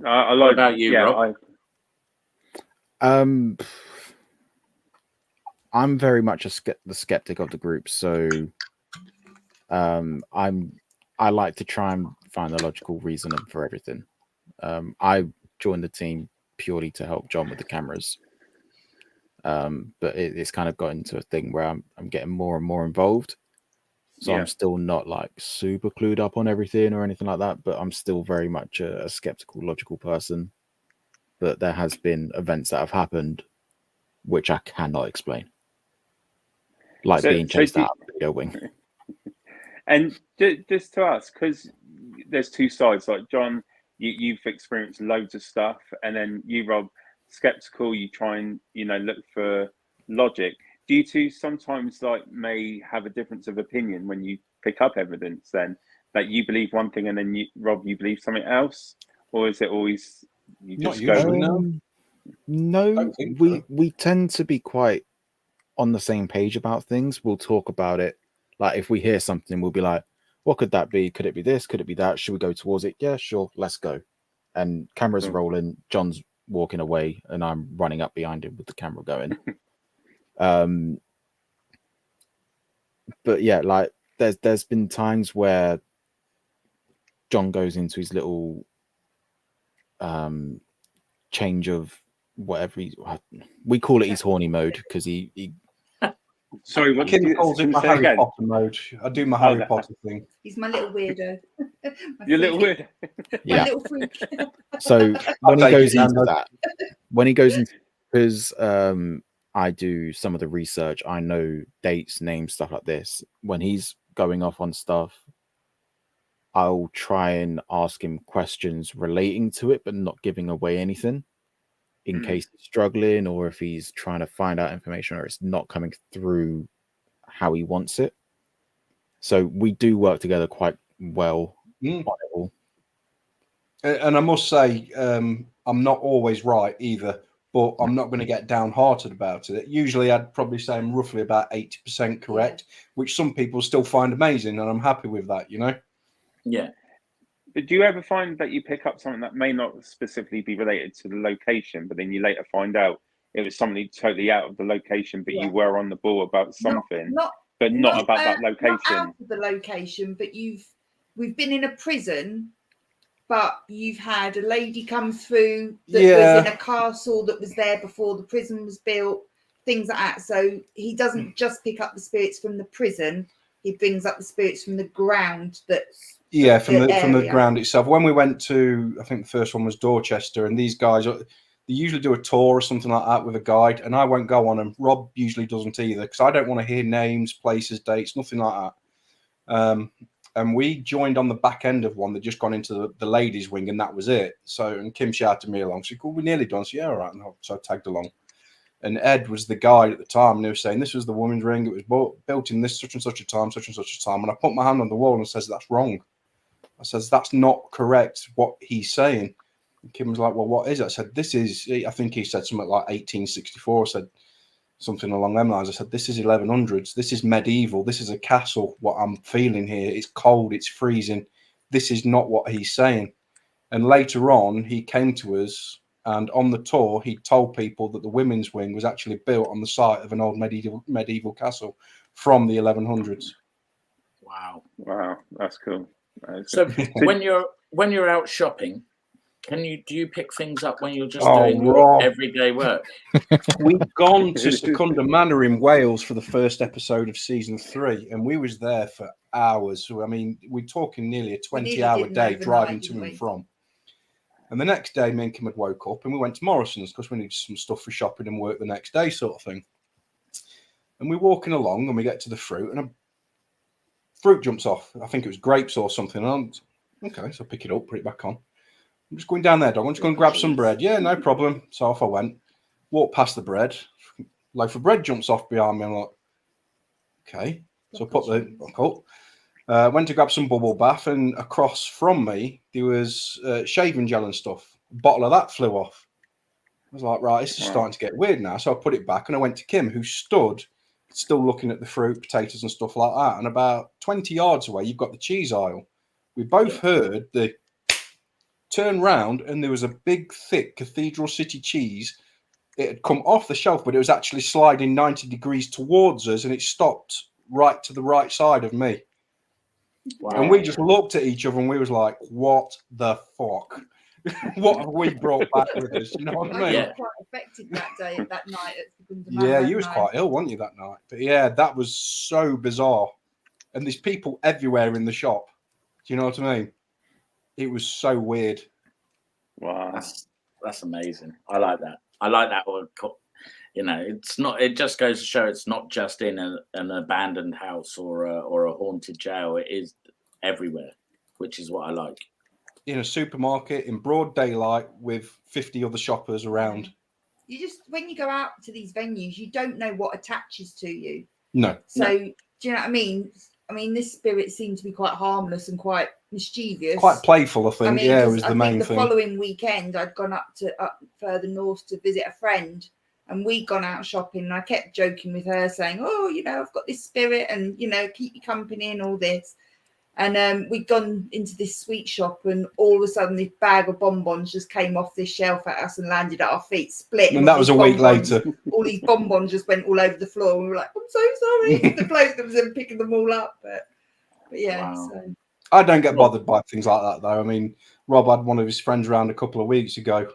I like. What about you, Rob? I'm very much the skeptic of the group, so I like to try and find a logical reasoning for everything. I joined the team purely to help John with the cameras, but it's kind of got into a thing where I'm getting more and more involved. So I'm still not like super clued up on everything or anything like that, but I'm still very much a skeptical, logical person. But there has been events that have happened which I cannot explain, like being chased out of the video wing. And just to ask, because there's two sides. Like John, you've experienced loads of stuff, and then you, Rob, skeptical. You try and look for logic. Do you two sometimes may have a difference of opinion when you pick up evidence? Then that you believe one thing, and then Rob, you believe something else, or is it always you just Not usually, go? No, we tend to be quite on the same page about things. We'll talk about it. Like if we hear something, we'll be like, what could that be? Could it be this? Could it be that? Should we go towards it? Yeah, sure. Let's go. And cameras rolling. John's walking away and I'm running up behind him with the camera going. But yeah, like there's been times where John goes into his little change of whatever we call it his horny mode because he Sorry, what Kim calls it my Harry again? Potter mode. I do my Harry Potter thing. He's my little weirdo. Your little weirdo. My little freak. So when he goes into that, because I do some of the research, I know dates, names, stuff like this. When he's going off on stuff, I'll try and ask him questions relating to it, but not giving away anything in case he's struggling or if he's trying to find out information or it's not coming through how he wants it. So we do work together quite well on it all. And I must say, I'm not always right either, but I'm not going to get downhearted about it. Usually I'd probably say I'm roughly about 80% correct, which some people still find amazing, and I'm happy with that, Yeah. But do you ever find that you pick up something that may not specifically be related to the location, but then you later find out it was something totally out of the location, but you were on the ball about something, but not about that location? Not out of the location, but we've been in a prison, but you've had a lady come through that was in a castle that was there before the prison was built, things like that. So he doesn't just pick up the spirits from the prison, he brings up the spirits from the ground that's from the ground itself. When we went to, I think the first one was Dorchester, and these guys, they usually do a tour or something like that with a guide, and I won't go on them. Rob usually doesn't either, because I don't want to hear names, places, dates, nothing like that. And we joined on the back end of one that just gone into the ladies' wing, and that was it. So, and Kim shouted me along. She said, "We're nearly done." So, yeah, all right. And so I tagged along. And Ed was the guide at the time, and he was saying, this was the women's ring. It was built in this such and such a time, such and such a time. And I put my hand on the wall and says, "That's wrong." I says, "That's not correct, what he's saying." And Kim was like, "Well, what is it?" I said, "This is," I think he said something like 1864. I said something along them lines. I said, "This is 1100s. This is medieval. This is a castle. What I'm feeling here, it's cold, it's freezing. This is not what he's saying." And later on, he came to us, and on the tour, he told people that the women's wing was actually built on the site of an old medieval castle from the 1100s. Wow, that's cool. So when you're out shopping, do you pick things up when you're just doing your everyday work? We've gone to Secunda Manor in Wales for the first episode of season 3, and we was there for hours. So I mean, we're talking nearly a 20-hour day driving to and from. And the next day, me and Kim had woke up and we went to Morrison's because we needed some stuff for shopping and work the next day, sort of thing. And we're walking along and we get to the fruit, and a fruit jumps off. I think it was grapes or something. And okay, so I pick it up, put it back on. I'm just going down there, dog. I'm just going to grab some bread. Yeah, no problem. So off I went. Walk past the bread. Loaf of bread jumps off behind me. I'm like, okay. So I put the buckle. Went to grab some bubble bath, and across from me there was shaving gel and stuff. A bottle of that flew off. I was like, right, this is starting to get weird now. So I put it back, and I went to Kim, who stood still looking at the fruit, potatoes and stuff like that. And about 20 yards away, you've got the cheese aisle. We both heard the turn round, and there was a big, thick Cathedral City cheese it had come off the shelf, but it was actually sliding 90 degrees towards us, and it stopped right to the right side of me. Wow. And we just looked at each other and we was like, what the fuck? What have we brought back with us? You know what I I mean? Yeah. got quite affected that night at the Yeah, you was quite ill, weren't you, that night? But yeah, that was so bizarre. And there's people everywhere in the shop. Do you know what I mean? It was so weird. Wow. That's amazing. I like that. I like that one. You know, it's not. It just goes to show it's not just in an abandoned house or a haunted jail. It is everywhere, which is what I like. In a supermarket in broad daylight with 50 other shoppers around. You just, when you go out to these venues, you don't know what attaches to you. No. So do you know what I mean? I mean, this spirit seemed to be quite harmless and quite mischievous. Quite playful, I think. I mean, yeah, it 'cause was the I main think the thing. following weekend, I'd gone up further north to visit a friend, and we'd gone out shopping. And I kept joking with her, saying, "Oh, you know, I've got this spirit, and you know, keep you company and all this." And we'd gone into this sweet shop, and all of a sudden, this bag of bonbons just came off this shelf at us and landed at our feet, split. And that was a week later. All these bonbons just went all over the floor. And we were like, "I'm so sorry." The bloke was picking them all up, but yeah. Wow. So. I don't get bothered by things like that, though. I mean, Rob had one of his friends around a couple of weeks ago,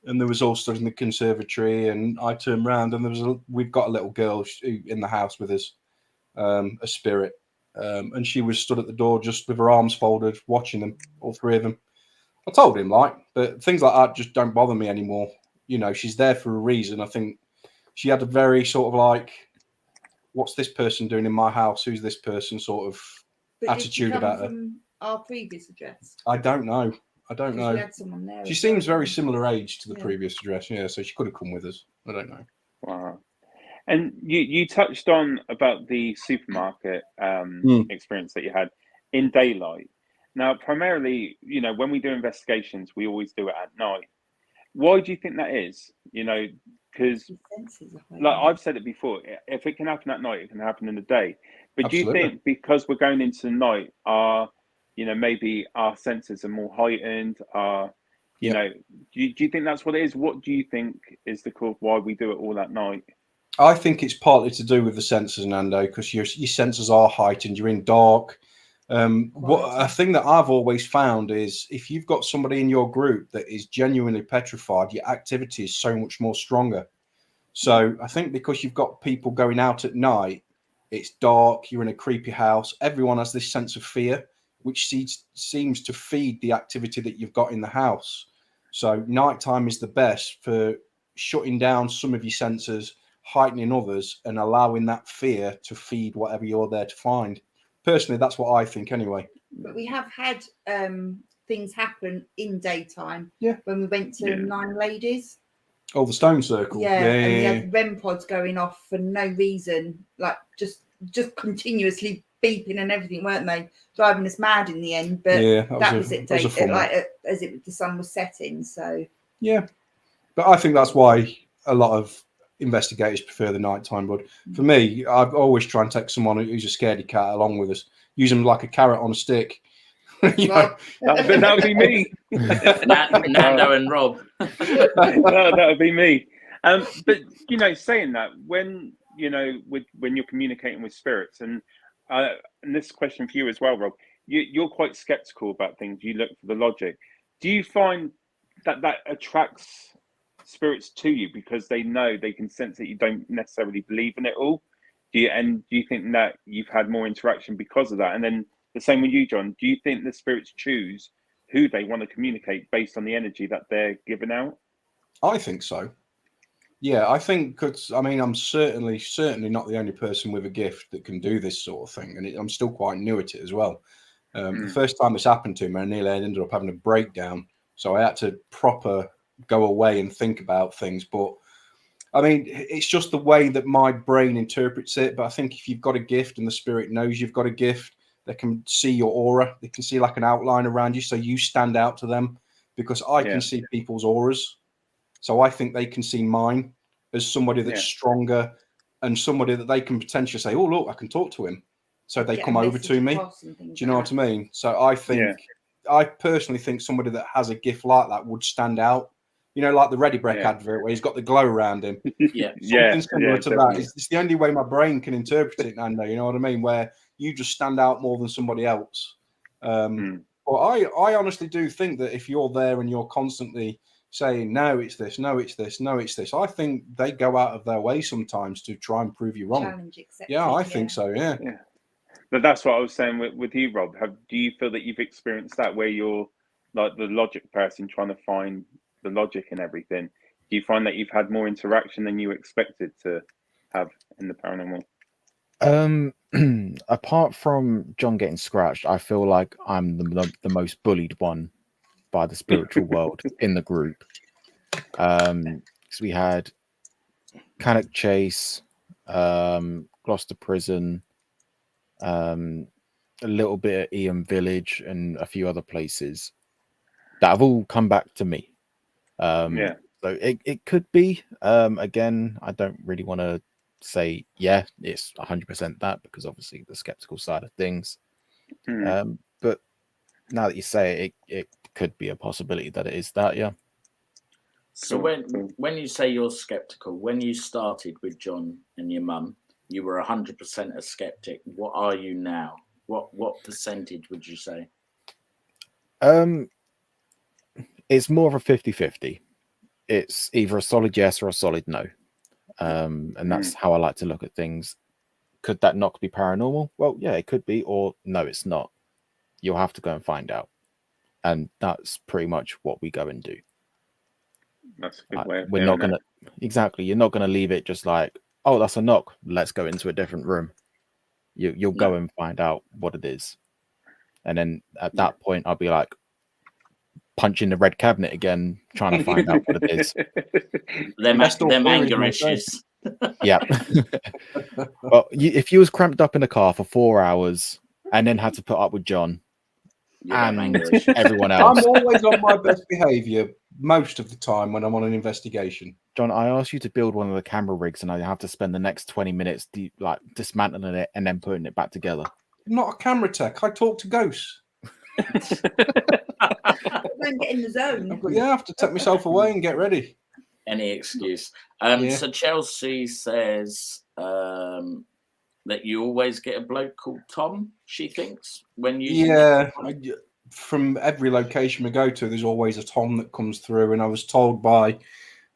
and there was all stood in the conservatory, and I turned around, and we've got a little girl in the house with us, a spirit, and she was stood at the door just with her arms folded, watching them, all three of them. I told him, but things like that just don't bother me anymore. You know, she's there for a reason. I think she had a very sort of what's this person doing in my house? Who's this person sort of attitude about her. From our previous address? I don't know. We had someone there. She seems very similar age to the previous address, yeah. So she could have come with us. I don't know. Wow. And you touched on about the supermarket experience that you had in daylight. Now, primarily, you know, when we do investigations, we always do it at night. Why do you think that is? You know, because like I've said it before, if it can happen at night, it can happen in the day. But Absolutely. do you think because we're going into the night, you know, maybe our senses are more heightened? You know, do you think that's what it is? What do you think is the cause why we do it all at night? I think it's partly to do with the senses, Nando, because your senses are heightened. You're in dark. A thing that I've always found is if you've got somebody in your group that is genuinely petrified, your activity is so much more stronger. So I think because you've got people going out at night, it's dark, you're in a creepy house, everyone has this sense of fear, which seems to feed the activity that you've got in the house. So nighttime is the best for shutting down some of your senses, heightening others, and allowing that fear to feed whatever you're there to find. Personally, that's what I think anyway. But we have had things happen in daytime. Yeah. When we went to Nine Ladies. Oh, the stone circle. Yeah. And we had REM pods going off for no reason, like just continuously beeping and everything, weren't they? Driving us mad in the end. But that was it. As the sun was setting. So yeah. But I think that's why a lot of investigators prefer the nighttime. But for me, I've always try and take someone who's a scaredy cat along with us. Use them like a carrot on a stick. That would be me. Nando and Rob. That would be me. But you know, saying that, when you know, when you're communicating with spirits, and this question for you as well, Rob, you're quite skeptical about things. You look for the logic. Do you find that attracts spirits to you because they know, they can sense that you don't necessarily believe in it all? Do you think that you've had more interaction because of that? And then the same with you, John. Do you think the spirits choose who they want to communicate based on the energy that they're giving out? I think so. Yeah, I think because I'm certainly not the only person with a gift that can do this sort of thing, and I'm still quite new at it as well. The first time this happened to me, I nearly ended up having a breakdown, so I had to proper go away and think about things. But I mean, it's just the way that my brain interprets it. But I think if you've got a gift and the spirit knows you've got a gift, they can see your aura. They can see like an outline around you, so you stand out to them. Because I can see people's auras, so I think they can see mine as somebody that's stronger and somebody that they can potentially say, "Oh, look, I can talk to him," so they come over to me. Do you know what I mean? So I think, I personally think somebody that has a gift like that would stand out You know, like the Ready Breck Yeah. advert where he's got the glow around him. Yeah. Something similar to that. definitely. It's the only way my brain can interpret it, Nando. You know what I mean? Where you just stand out more than somebody else. But I honestly do think that if you're there and you're constantly saying, no, it's this, no, it's this, no, it's this, I think they go out of their way sometimes to try and prove you wrong. Challenge accepted. Yeah, I think so. Yeah. But that's what I was saying with you, Rob. Do you feel that you've experienced that where you're like the logic person trying to find the logic and everything? Do you find that you've had more interaction than you expected to have in the paranormal? Apart from John getting scratched, I feel like I'm the most bullied one by the spiritual world in the group. Because we had Cannock Chase, Gloucester Prison, a little bit at Eam Village, and a few other places that have all come back to me. So it could be. Again, I don't really want to say it's 100% that, because obviously the skeptical side of things. But now that you say it could be a possibility that it is that. Yeah. So when you say you're skeptical, when you started with John and your mum, you were 100% a skeptic. What are you now? What percentage would you say? It's more of a 50-50. It's either a solid yes or a solid no. And that's how I like to look at things. Could that not be paranormal? Well, yeah, it could be, or no, it's not. You'll have to go and find out. And that's pretty much what we go and do. That's a good way of We're not going to, exactly, you're not going to leave it just like, oh, that's a knock, let's go into a different room. You'll go and find out what it is. And then at that point, I'll be like, punching the red cabinet again, trying to find out what it is. Them anger issues. Yeah. Well, if you was cramped up in a car for 4 hours and then had to put up with John and everyone else. I'm always on my best behaviour most of the time when I'm on an investigation. John, I asked you to build one of the camera rigs and I have to spend the next 20 minutes dismantling it and then putting it back together. I'm not a camera tech. I talk to ghosts. Then get in the zone. I have to take myself away and get ready. Any excuse. So Chelsea says that you always get a bloke called Tom, she thinks, when you... From every location we go to, there's always a Tom that comes through. And I was told by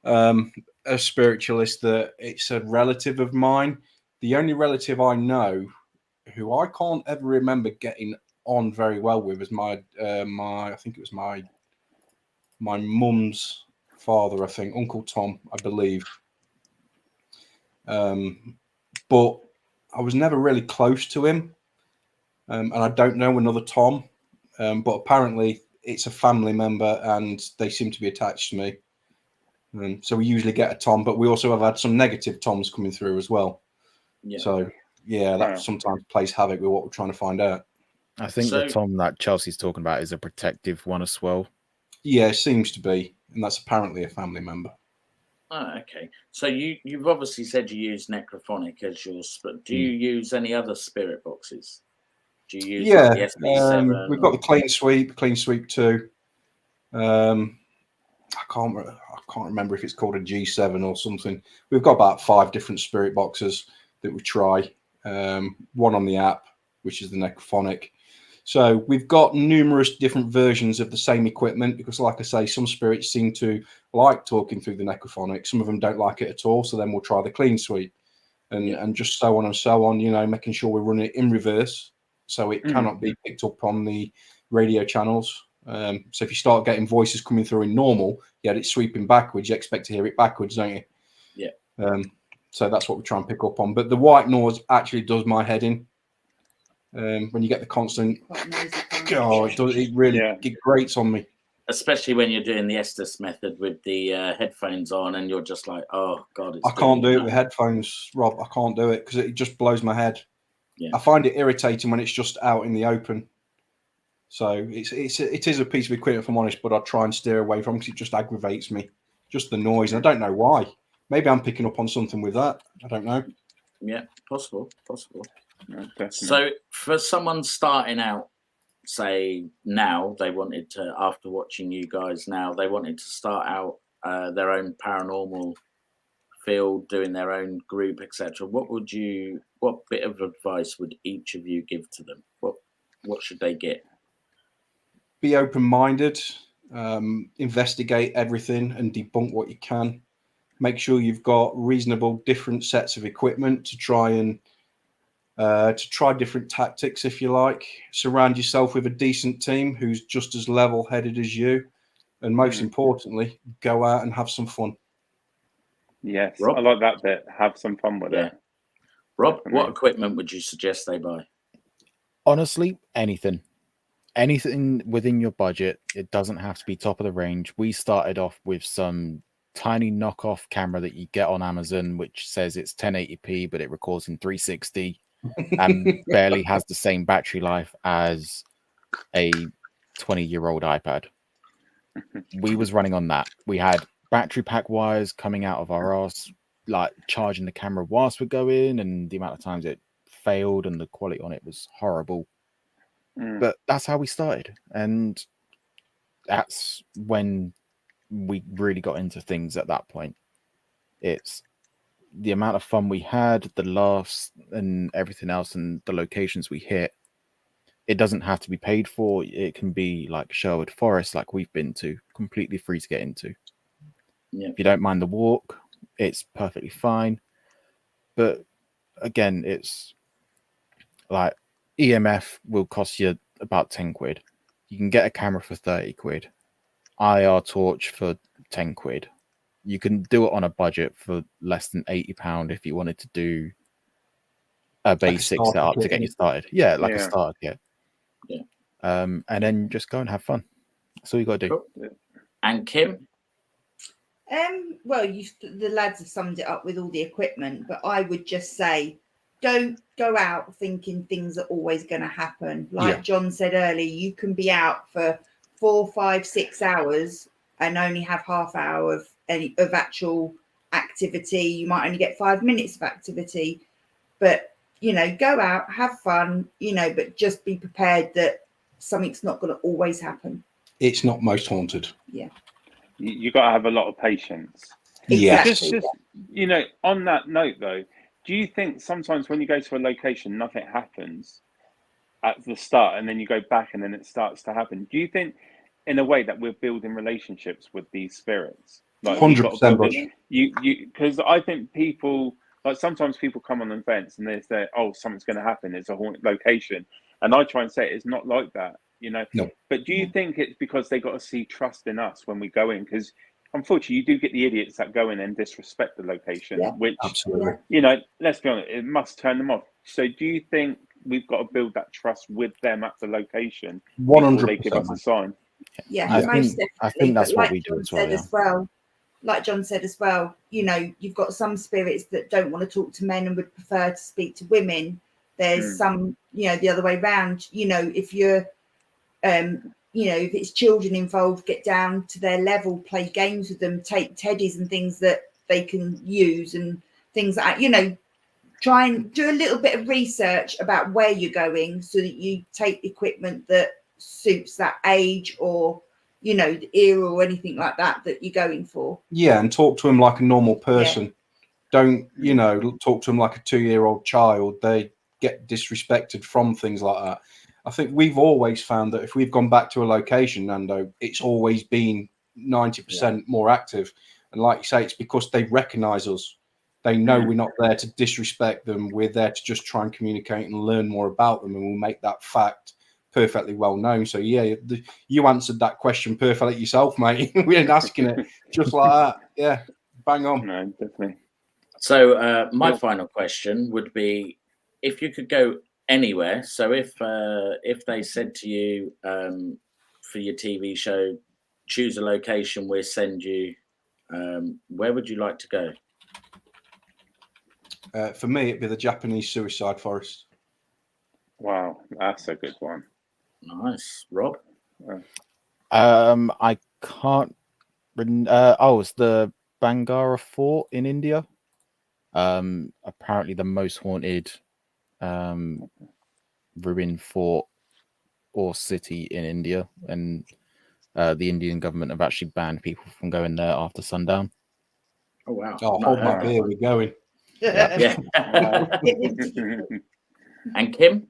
a spiritualist that it's a relative of mine. The only relative I know who I can't ever remember getting on very well with is my I think it was my mum's father, I think, Uncle Tom, I believe. But I was never really close to him, and I don't know another Tom, but apparently it's a family member and they seem to be attached to me. So we usually get a Tom, but we also have had some negative Toms coming through as well. So that sometimes plays havoc with what we're trying to find out. I think the Tom that Chelsea's talking about is a protective one as well. Yeah, it seems to be, and that's apparently a family member. Oh, okay. So you've obviously said you use Necrophonic as yours, but do you use any other spirit boxes? Do you use like the SB7? We've got the Clean Sweep 2. I can't remember if it's called a G.S.I or something. We've got about 5 different spirit boxes that we try. One on the app, which is the Necrophonic. So we've got numerous different versions of the same equipment because, like I say, some spirits seem to like talking through the Necrophonic. Some of them don't like it at all. So then we'll try the Clean Sweep and just so on and so on, making sure we run it in reverse so it cannot be picked up on the radio channels. So if you start getting voices coming through in normal, yet it's sweeping backwards, you expect to hear it backwards, don't you? Yeah. So that's what we try and pick up on. But the white noise actually does my head in. When you get the constant, it really grates on me. Especially when you're doing the Estes method with the headphones on, and you're just like, "Oh God!" I can't do it with headphones, Rob. I can't do it because it just blows my head. Yeah. I find it irritating when it's just out in the open. So it is a piece of equipment, if I'm honest, but I try and steer away from because it just aggravates me, just the noise, and I don't know why. Maybe I'm picking up on something with that. I don't know. Yeah, possible. No, so for someone starting out, say now they wanted to, after watching you guys now, they wanted to start out their own paranormal field, doing their own group, etc. What bit of advice would each of you give to them? What should they get? Be open-minded, investigate everything and debunk what you can. Make sure you've got reasonable different sets of equipment to try different tactics, if you like. Surround yourself with a decent team who's just as level-headed as you, and most importantly, go out and have some fun. Yes, Rob? I like that bit. Have some fun with it. Rob, Definitely. what equipment would you suggest they buy? Honestly, anything within your budget. It doesn't have to be top of the range. We started off with some tiny knockoff camera that you get on Amazon, which says it's 1080p, but it records in 360 and barely has the same battery life as a 20-year-old iPad. We was running on that. We had battery pack wires coming out of our arse, like charging the camera whilst we're going, and the amount of times it failed and the quality on it was horrible. But that's how we started, and that's when we really got into things. At that point, it's the amount of fun we had, the laughs and everything else, and the locations we hit. It doesn't have to be paid for. It can be like Sherwood Forest, like we've been to, completely free to get into. Yeah. If you don't mind the walk, it's perfectly fine. But again, it's like EMF will cost you about 10 quid. You can get a camera for 30 quid. IR torch for 10 quid. You can do it on a budget for less than £80 if you wanted to do a basic setup to get you started. Yeah, like a starter kit. Yeah. And then just go and have fun. That's all you got to do. Cool. And Kim? Well, the lads have summed it up with all the equipment, but I would just say, don't go out thinking things are always going to happen. Like John said earlier, you can be out for 4, 5, 6 hours and only have half hour of actual activity. You might only get 5 minutes of activity, but go out, have fun, but just be prepared that something's not going to always happen. It's not most haunted. Yeah. You got to have a lot of patience. Exactly. Just on that note though, do you think sometimes when you go to a location, nothing happens at the start and then you go back and then it starts to happen? Do you think in a way that we're building relationships with these spirits? Like 100%. Because I think people, like sometimes people come on events and they say, oh, something's going to happen. It's a haunted location. And I try and say it's not like that, No. But do you think it's because they got to see trust in us when we go in? Because unfortunately, you do get the idiots that go in and disrespect the location, which, absolutely, let's be honest, it must turn them off. So do you think we've got to build that trust with them at the location 100%, before they give us a sign? Yeah, I most think, definitely. I think that's But what we do as well. Like John said as well, you've got some spirits that don't want to talk to men and would prefer to speak to women. There's some, the other way around. If you're, if it's children involved, get down to their level, play games with them, take teddies and things that they can use and things like that. Try and do a little bit of research about where you're going so that you take equipment that suits that age or the era or anything like that you're going for. Yeah, and talk to them like a normal person. Don't talk to them like a 2-year-old child. They get disrespected from things like that. I think we've always found that if we've gone back to a location, Nando, it's always been 90% more active. And like you say, it's because they recognize us. They know we're not there to disrespect them. We're there to just try and communicate and learn more about them, and we'll make that fact perfectly well known. So you answered that question perfectly yourself, mate. We ain't asking it, just like that. Yeah, bang on. No, definitely. So my final question would be, if you could go anywhere. So if they said to you for your TV show, choose a location, we'll send you. Where would you like to go? For me, it'd be the Japanese suicide forest. Wow, that's a good one. Nice, Rob. I can't. It's the Bangara Fort in India. Apparently the most haunted ruin fort or city in India, and the Indian government have actually banned people from going there after sundown. Oh wow! Oh, Not hold my heard beer, we're going. that. Yeah. And Kim?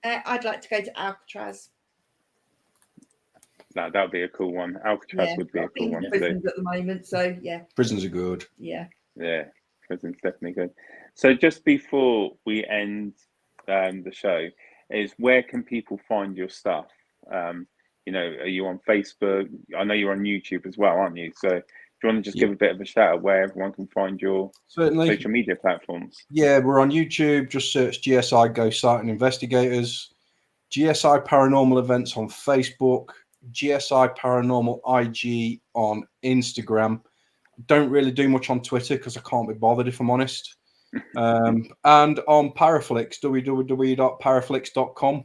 I'd like to go to Alcatraz. No, that would be a cool one. Alcatraz would be a cool one too. Prisons at the moment, so yeah. Prisons are good. Yeah. Yeah, prison's definitely good. So just before we end the show, is where can people find your stuff? You know, are you on Facebook? I know you're on YouTube as well, aren't you? So do you want to just give a bit of a shout out where everyone can find your social media platforms? Yeah, we're on YouTube. Just search G.S.I. Ghost Sighting Investigators. G.S.I. Paranormal Events on Facebook. G.S.I. Paranormal IG on Instagram. Don't really do much on Twitter because I can't be bothered, if I'm honest. And on Paraflix, www.paraflix.com.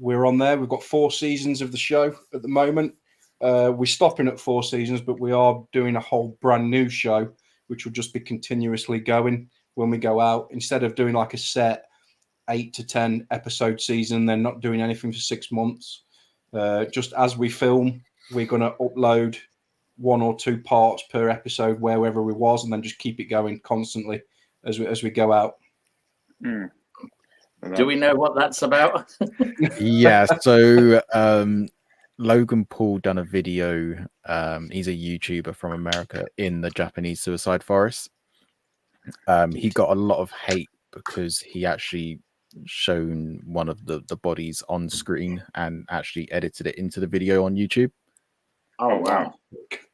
We're on there. We've got 4 seasons of the show at the moment. We're stopping at 4 seasons, but we are doing a whole brand new show, which will just be continuously going when we go out. Instead of doing like a set 8 to 10 episode season, then not doing anything for 6 months. Just as we film, we're going to upload 1 or 2 parts per episode wherever we was, and then just keep it going constantly as we go out. Do we know what that's about? Yeah, so Logan Paul done a video. He's a YouTuber from America in the Japanese suicide forest. He got a lot of hate because he actually shown one of the bodies on screen and actually edited it into the video on YouTube. Oh wow.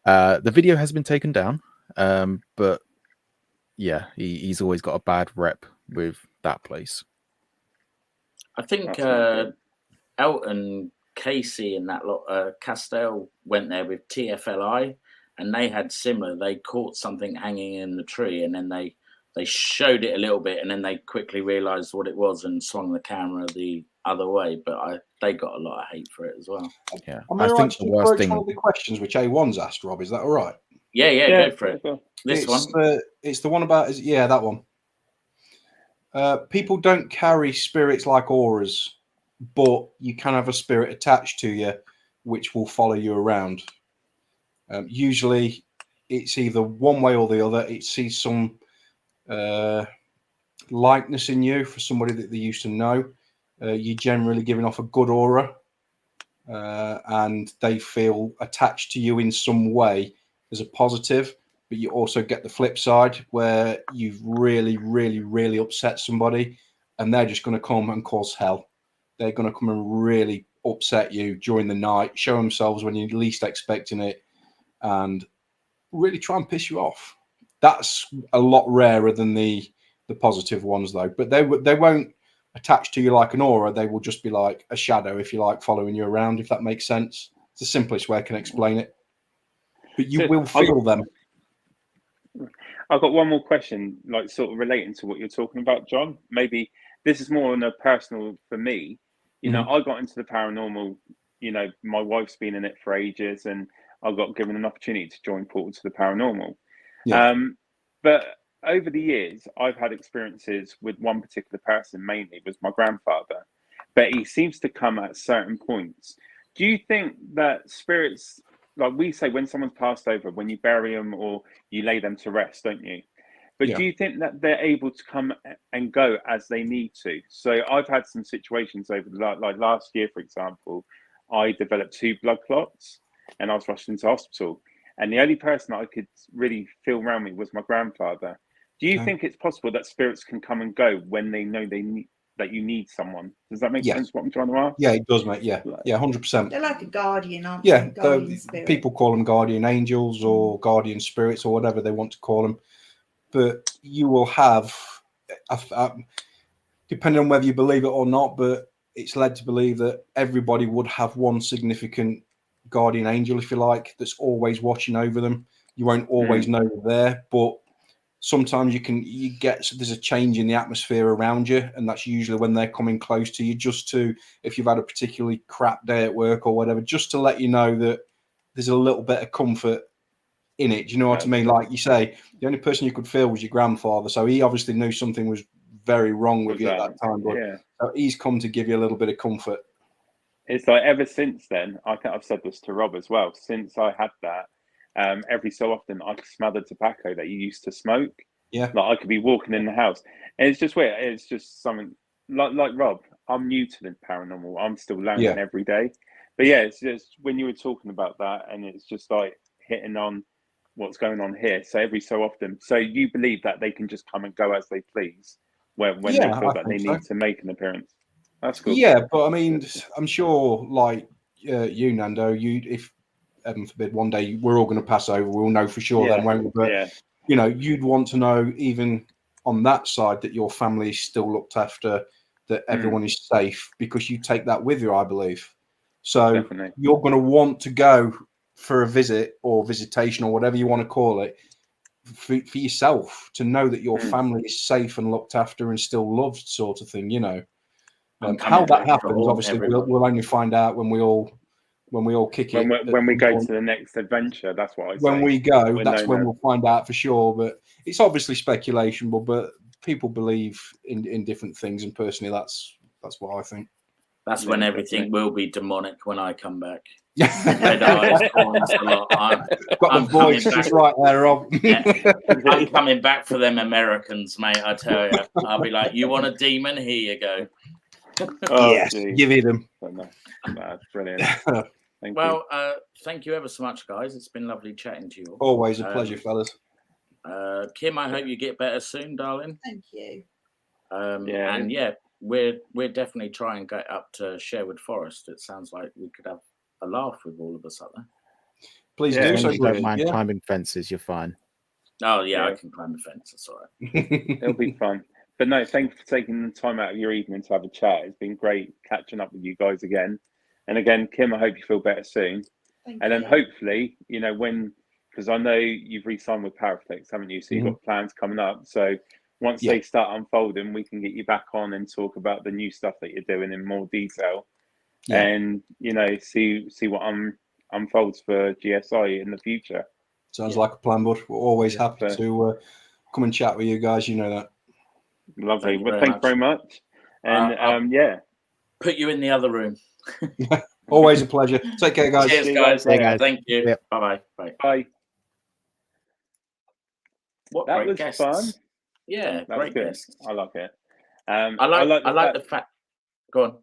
The video has been taken down, but yeah, he's always got a bad rep with that place. I think Elton Casey and that lot, Castell went there with TFLI, and they had similar. They caught something hanging in the tree, and then they showed it a little bit, and then they quickly realised what it was and swung the camera the other way. But they got a lot of hate for it as well. Yeah, I think the worst thing. One of the questions which A1's asked, Rob, is that all right? Yeah, go for it. This one. It's the one about that one. People don't carry spirits like auras, but you can have a spirit attached to you, which will follow you around. Usually, it's either one way or the other. It sees some likeness in you for somebody that they used to know. You're generally giving off a good aura, and they feel attached to you in some way as a positive. But you also get the flip side where you've really, really, really upset somebody, and they're just going to come and cause hell. They're going to come and really upset you during the night, show themselves when you're least expecting it, and really try and piss you off. That's a lot rarer than the positive ones, though. But they won't attach to you like an aura. They will just be like a shadow, if you like, following you around, if that makes sense. It's the simplest way I can explain it. But you will feel them. I've got one more question, like sort of relating to what you're talking about, John. Maybe this is more on a personal for me. You know, I got into the paranormal, you know, my wife's been in it for ages, and I got given an opportunity to join Portal to the Paranormal. Yeah. But over the years, I've had experiences with one particular person, mainly was my grandfather, but he seems to come at certain points. Do you think that spirits, like we say, when someone's passed over, when you bury them or you lay them to rest, don't you? But do you think that they're able to come and go as they need to? So I've had some situations over like last year, for example, I developed 2 blood clots and I was rushed into hospital. And the only person that I could really feel around me was my grandfather. Do you think it's possible that spirits can come and go when they know they need, that you need someone? Does that make sense, what I'm trying to ask? Yeah, it does, mate. Yeah, 100%. They're like a guardian, aren't they? Yeah, people call them guardian angels or guardian spirits or whatever they want to call them. But you will have, depending on whether you believe it or not, but it's led to believe that everybody would have one significant guardian angel, if you like, that's always watching over them. You won't always know they're there, but sometimes there's a change in the atmosphere around you, and that's usually when they're coming close to you, just to, if you've had a particularly crap day at work or whatever, just to let you know that there's a little bit of comfort in it. Do you know what I mean? Like you say, the only person you could feel was your grandfather, so he obviously knew something was very wrong with you at that time, but so he's come to give you a little bit of comfort. it's like ever since then, I think I've said this to Rob as well. Since I had that, every so often I smell the tobacco that you used to smoke. Yeah. Like I could be walking in the house, and it's just weird. It's just something like Rob. I'm new to the paranormal. I'm still learning every day. But yeah, it's just when you were talking about that, and it's just like hitting on what's going on here. So every so often, so you believe that they can just come and go as they please when they feel that they need to make an appearance. That's cool. Yeah, but I mean, I'm sure, like you, Nando, if heaven forbid one day we're all going to pass over, we'll know for sure then, won't we? But you know, you'd want to know even on that side that your family is still looked after, that everyone is safe, because you take that with you, I believe. So you're going to want to go for a visit or visitation or whatever you want to call it for yourself, to know that your family is safe and looked after and still loved, sort of thing, you know. How that happens, obviously, we'll only find out when we all kick it. When we go to the next adventure, that's what I say. When we go, that's when we'll find out for sure. But it's obviously speculation, but people believe in different things, and personally, that's what I think. That's when everything will be demonic when I come back. Red eyes, horns, a lot. Got the voice just right there, Rob. I'm coming back for them Americans, mate. I tell you, I'll be like, "You want a demon? Here you go." Yes, give it them. Brilliant. Thank you ever so much, guys. It's been lovely chatting to you. Always a pleasure, fellas. Kim, I hope you get better soon, darling. Thank you. And we're definitely trying to get up to Sherwood Forest. It sounds like we could have a laugh with all of us up there. Please do. So you don't mind climbing fences, you're fine. Oh yeah, I can climb the fence. It's all right. It'll be fun. But no, thank you for taking the time out of your evening to have a chat. It's been great catching up with you guys again. And again, Kim, I hope you feel better soon. Thank and you. then hopefully, you know, because I know you've re-signed with Paraflex, haven't you? So you've got plans coming up. So once they start unfolding, we can get you back on and talk about the new stuff that you're doing in more detail. And, you know, see what unfolds for G.S.I. in the future. Sounds like a plan, bud. We're always happy to come and chat with you guys. You know that. Lovely. Thank you very much. And put you in the other room. Always a pleasure. Take care, guys. Cheers, guys. Hey, guys. Thank you. Yep. Bye. Bye. What that great was guests. fun. Yeah, that great was good. guests. I like it. I like the fact. Go on. No,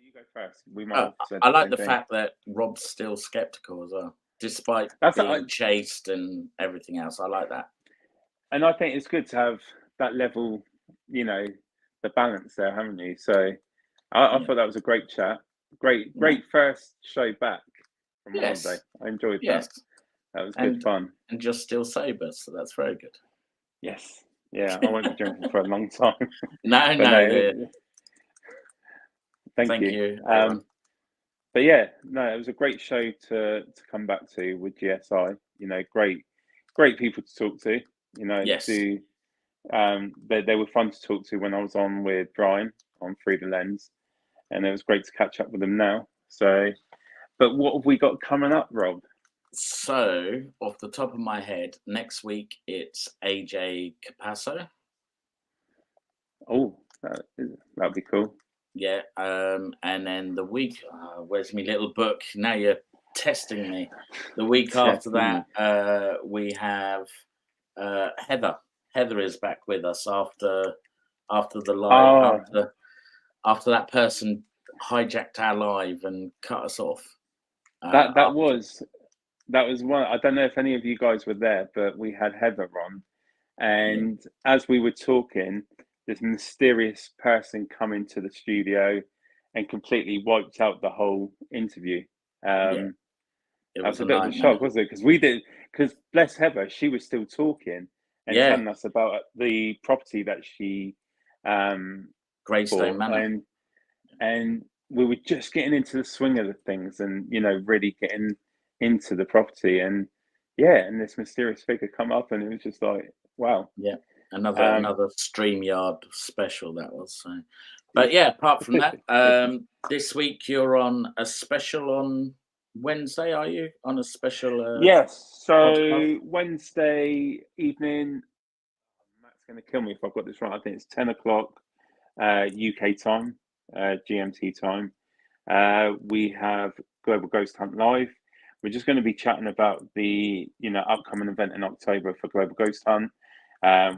you go first. We might have said I like the thing. fact that Rob's still skeptical as well, despite being chased and everything else. I like that. And I think it's good to have that level, you know, the balance there, haven't you? So I thought that was a great chat. Great first show back from holiday. I enjoyed that. That was good fun. And just still sober, so that's very good. Yes. Yeah, I won't be drinking for a long time. No. Thank you. But yeah, no, it was a great show to come back to with G.S.I. You know, great people to talk to. You know, they were fun to talk to when I was on with Bryan on Through the Lens, and it was great to catch up with them now. So, but what have we got coming up, Rob? So, off the top of my head, next week it's AJ Capasso. Oh, that'd be cool. Yeah, and then the week, where's my little book? Now you're testing me. The week after that, we have Heather. Heather is back with us after the live, after that person hijacked our live and cut us off. That was one. I don't know if any of you guys were there, but we had Heather on, and as we were talking, this mysterious person come into the studio and completely wiped out the whole interview. It was a bit of a shock, wasn't it? Because bless Heather, she was still talking and telling us about the property that she Greystone Manor, and we were just getting into the swing of the things, and you know, really getting into the property, and this mysterious figure come up, and it was just like, wow. Another StreamYard special that was. So. But apart from that, this week you're on a special on Wednesday, are you? On a special yes. So podcast? Wednesday evening, Matt's going to kill me if I've got this right. I think it's 10 o'clock UK time, GMT time. We have Global Ghost Hunt Live. We're just going to be chatting about the upcoming event in October for Global Ghost Hunt.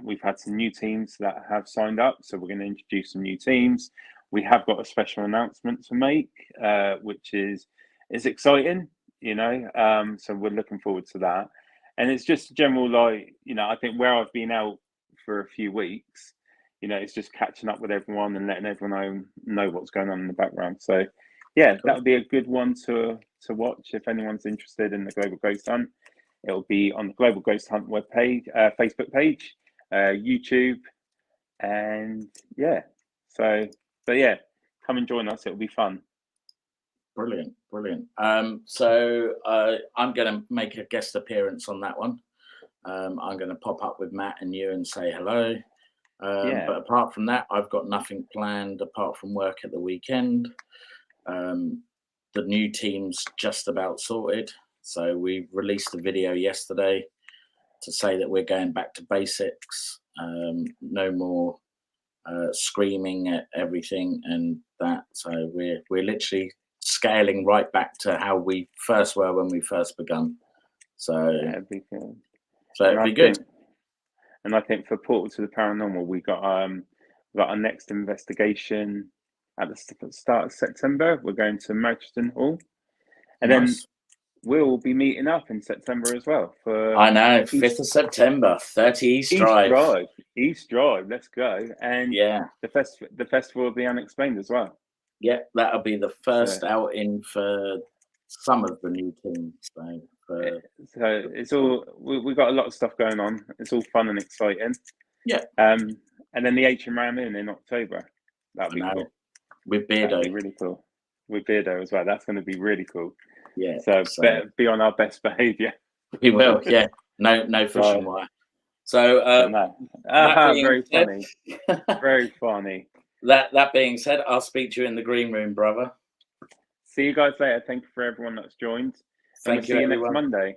We've had some new teams that have signed up, so we're going to introduce some new teams. We have got a special announcement to make, which is exciting, so we're looking forward to that. And it's just general, I think where I've been out for a few weeks, it's just catching up with everyone and letting everyone know what's going on in the background. So yeah, that would be a good one to watch if anyone's interested in the Global Ghost Hunt. It'll be on the Global Ghost Hunt webpage, Facebook page, YouTube, and yeah. So yeah, come and join us. It'll be fun. Brilliant. So I'm going to make a guest appearance on that one. I'm going to pop up with Matt and you and say hello. But apart from that, I've got nothing planned apart from work at the weekend. The new team's just about sorted. So we released a video yesterday to say that we're going back to basics. No more screaming at everything and that. So we're literally scaling right back to how we first were when we first begun. So it'd be good. So it'd be good. And I think for Portal to the Paranormal, we got our next investigation at the start of September. We're going to Merchiston Hall, and then we'll be meeting up in September as well. For I know, 5th of September, 30 East Drive. East Drive. Let's go! And the Festival of the Unexplained as well. Yeah, that'll be the first outing for some of the new teams. So it's all we've got a lot of stuff going on. It's all fun and exciting. Yeah. And then the HM in October. That'll be cool. With Beardo. That'll be really cool. With Beardo as well. That's going to be really cool. Yeah. So better be on our best behaviour. We will. Yeah. No fishing wire. So very funny. Very funny. That being said, I'll speak to you in the green room, brother. See you guys later. Thank you for everyone that's joined. Thank you, see you next Monday.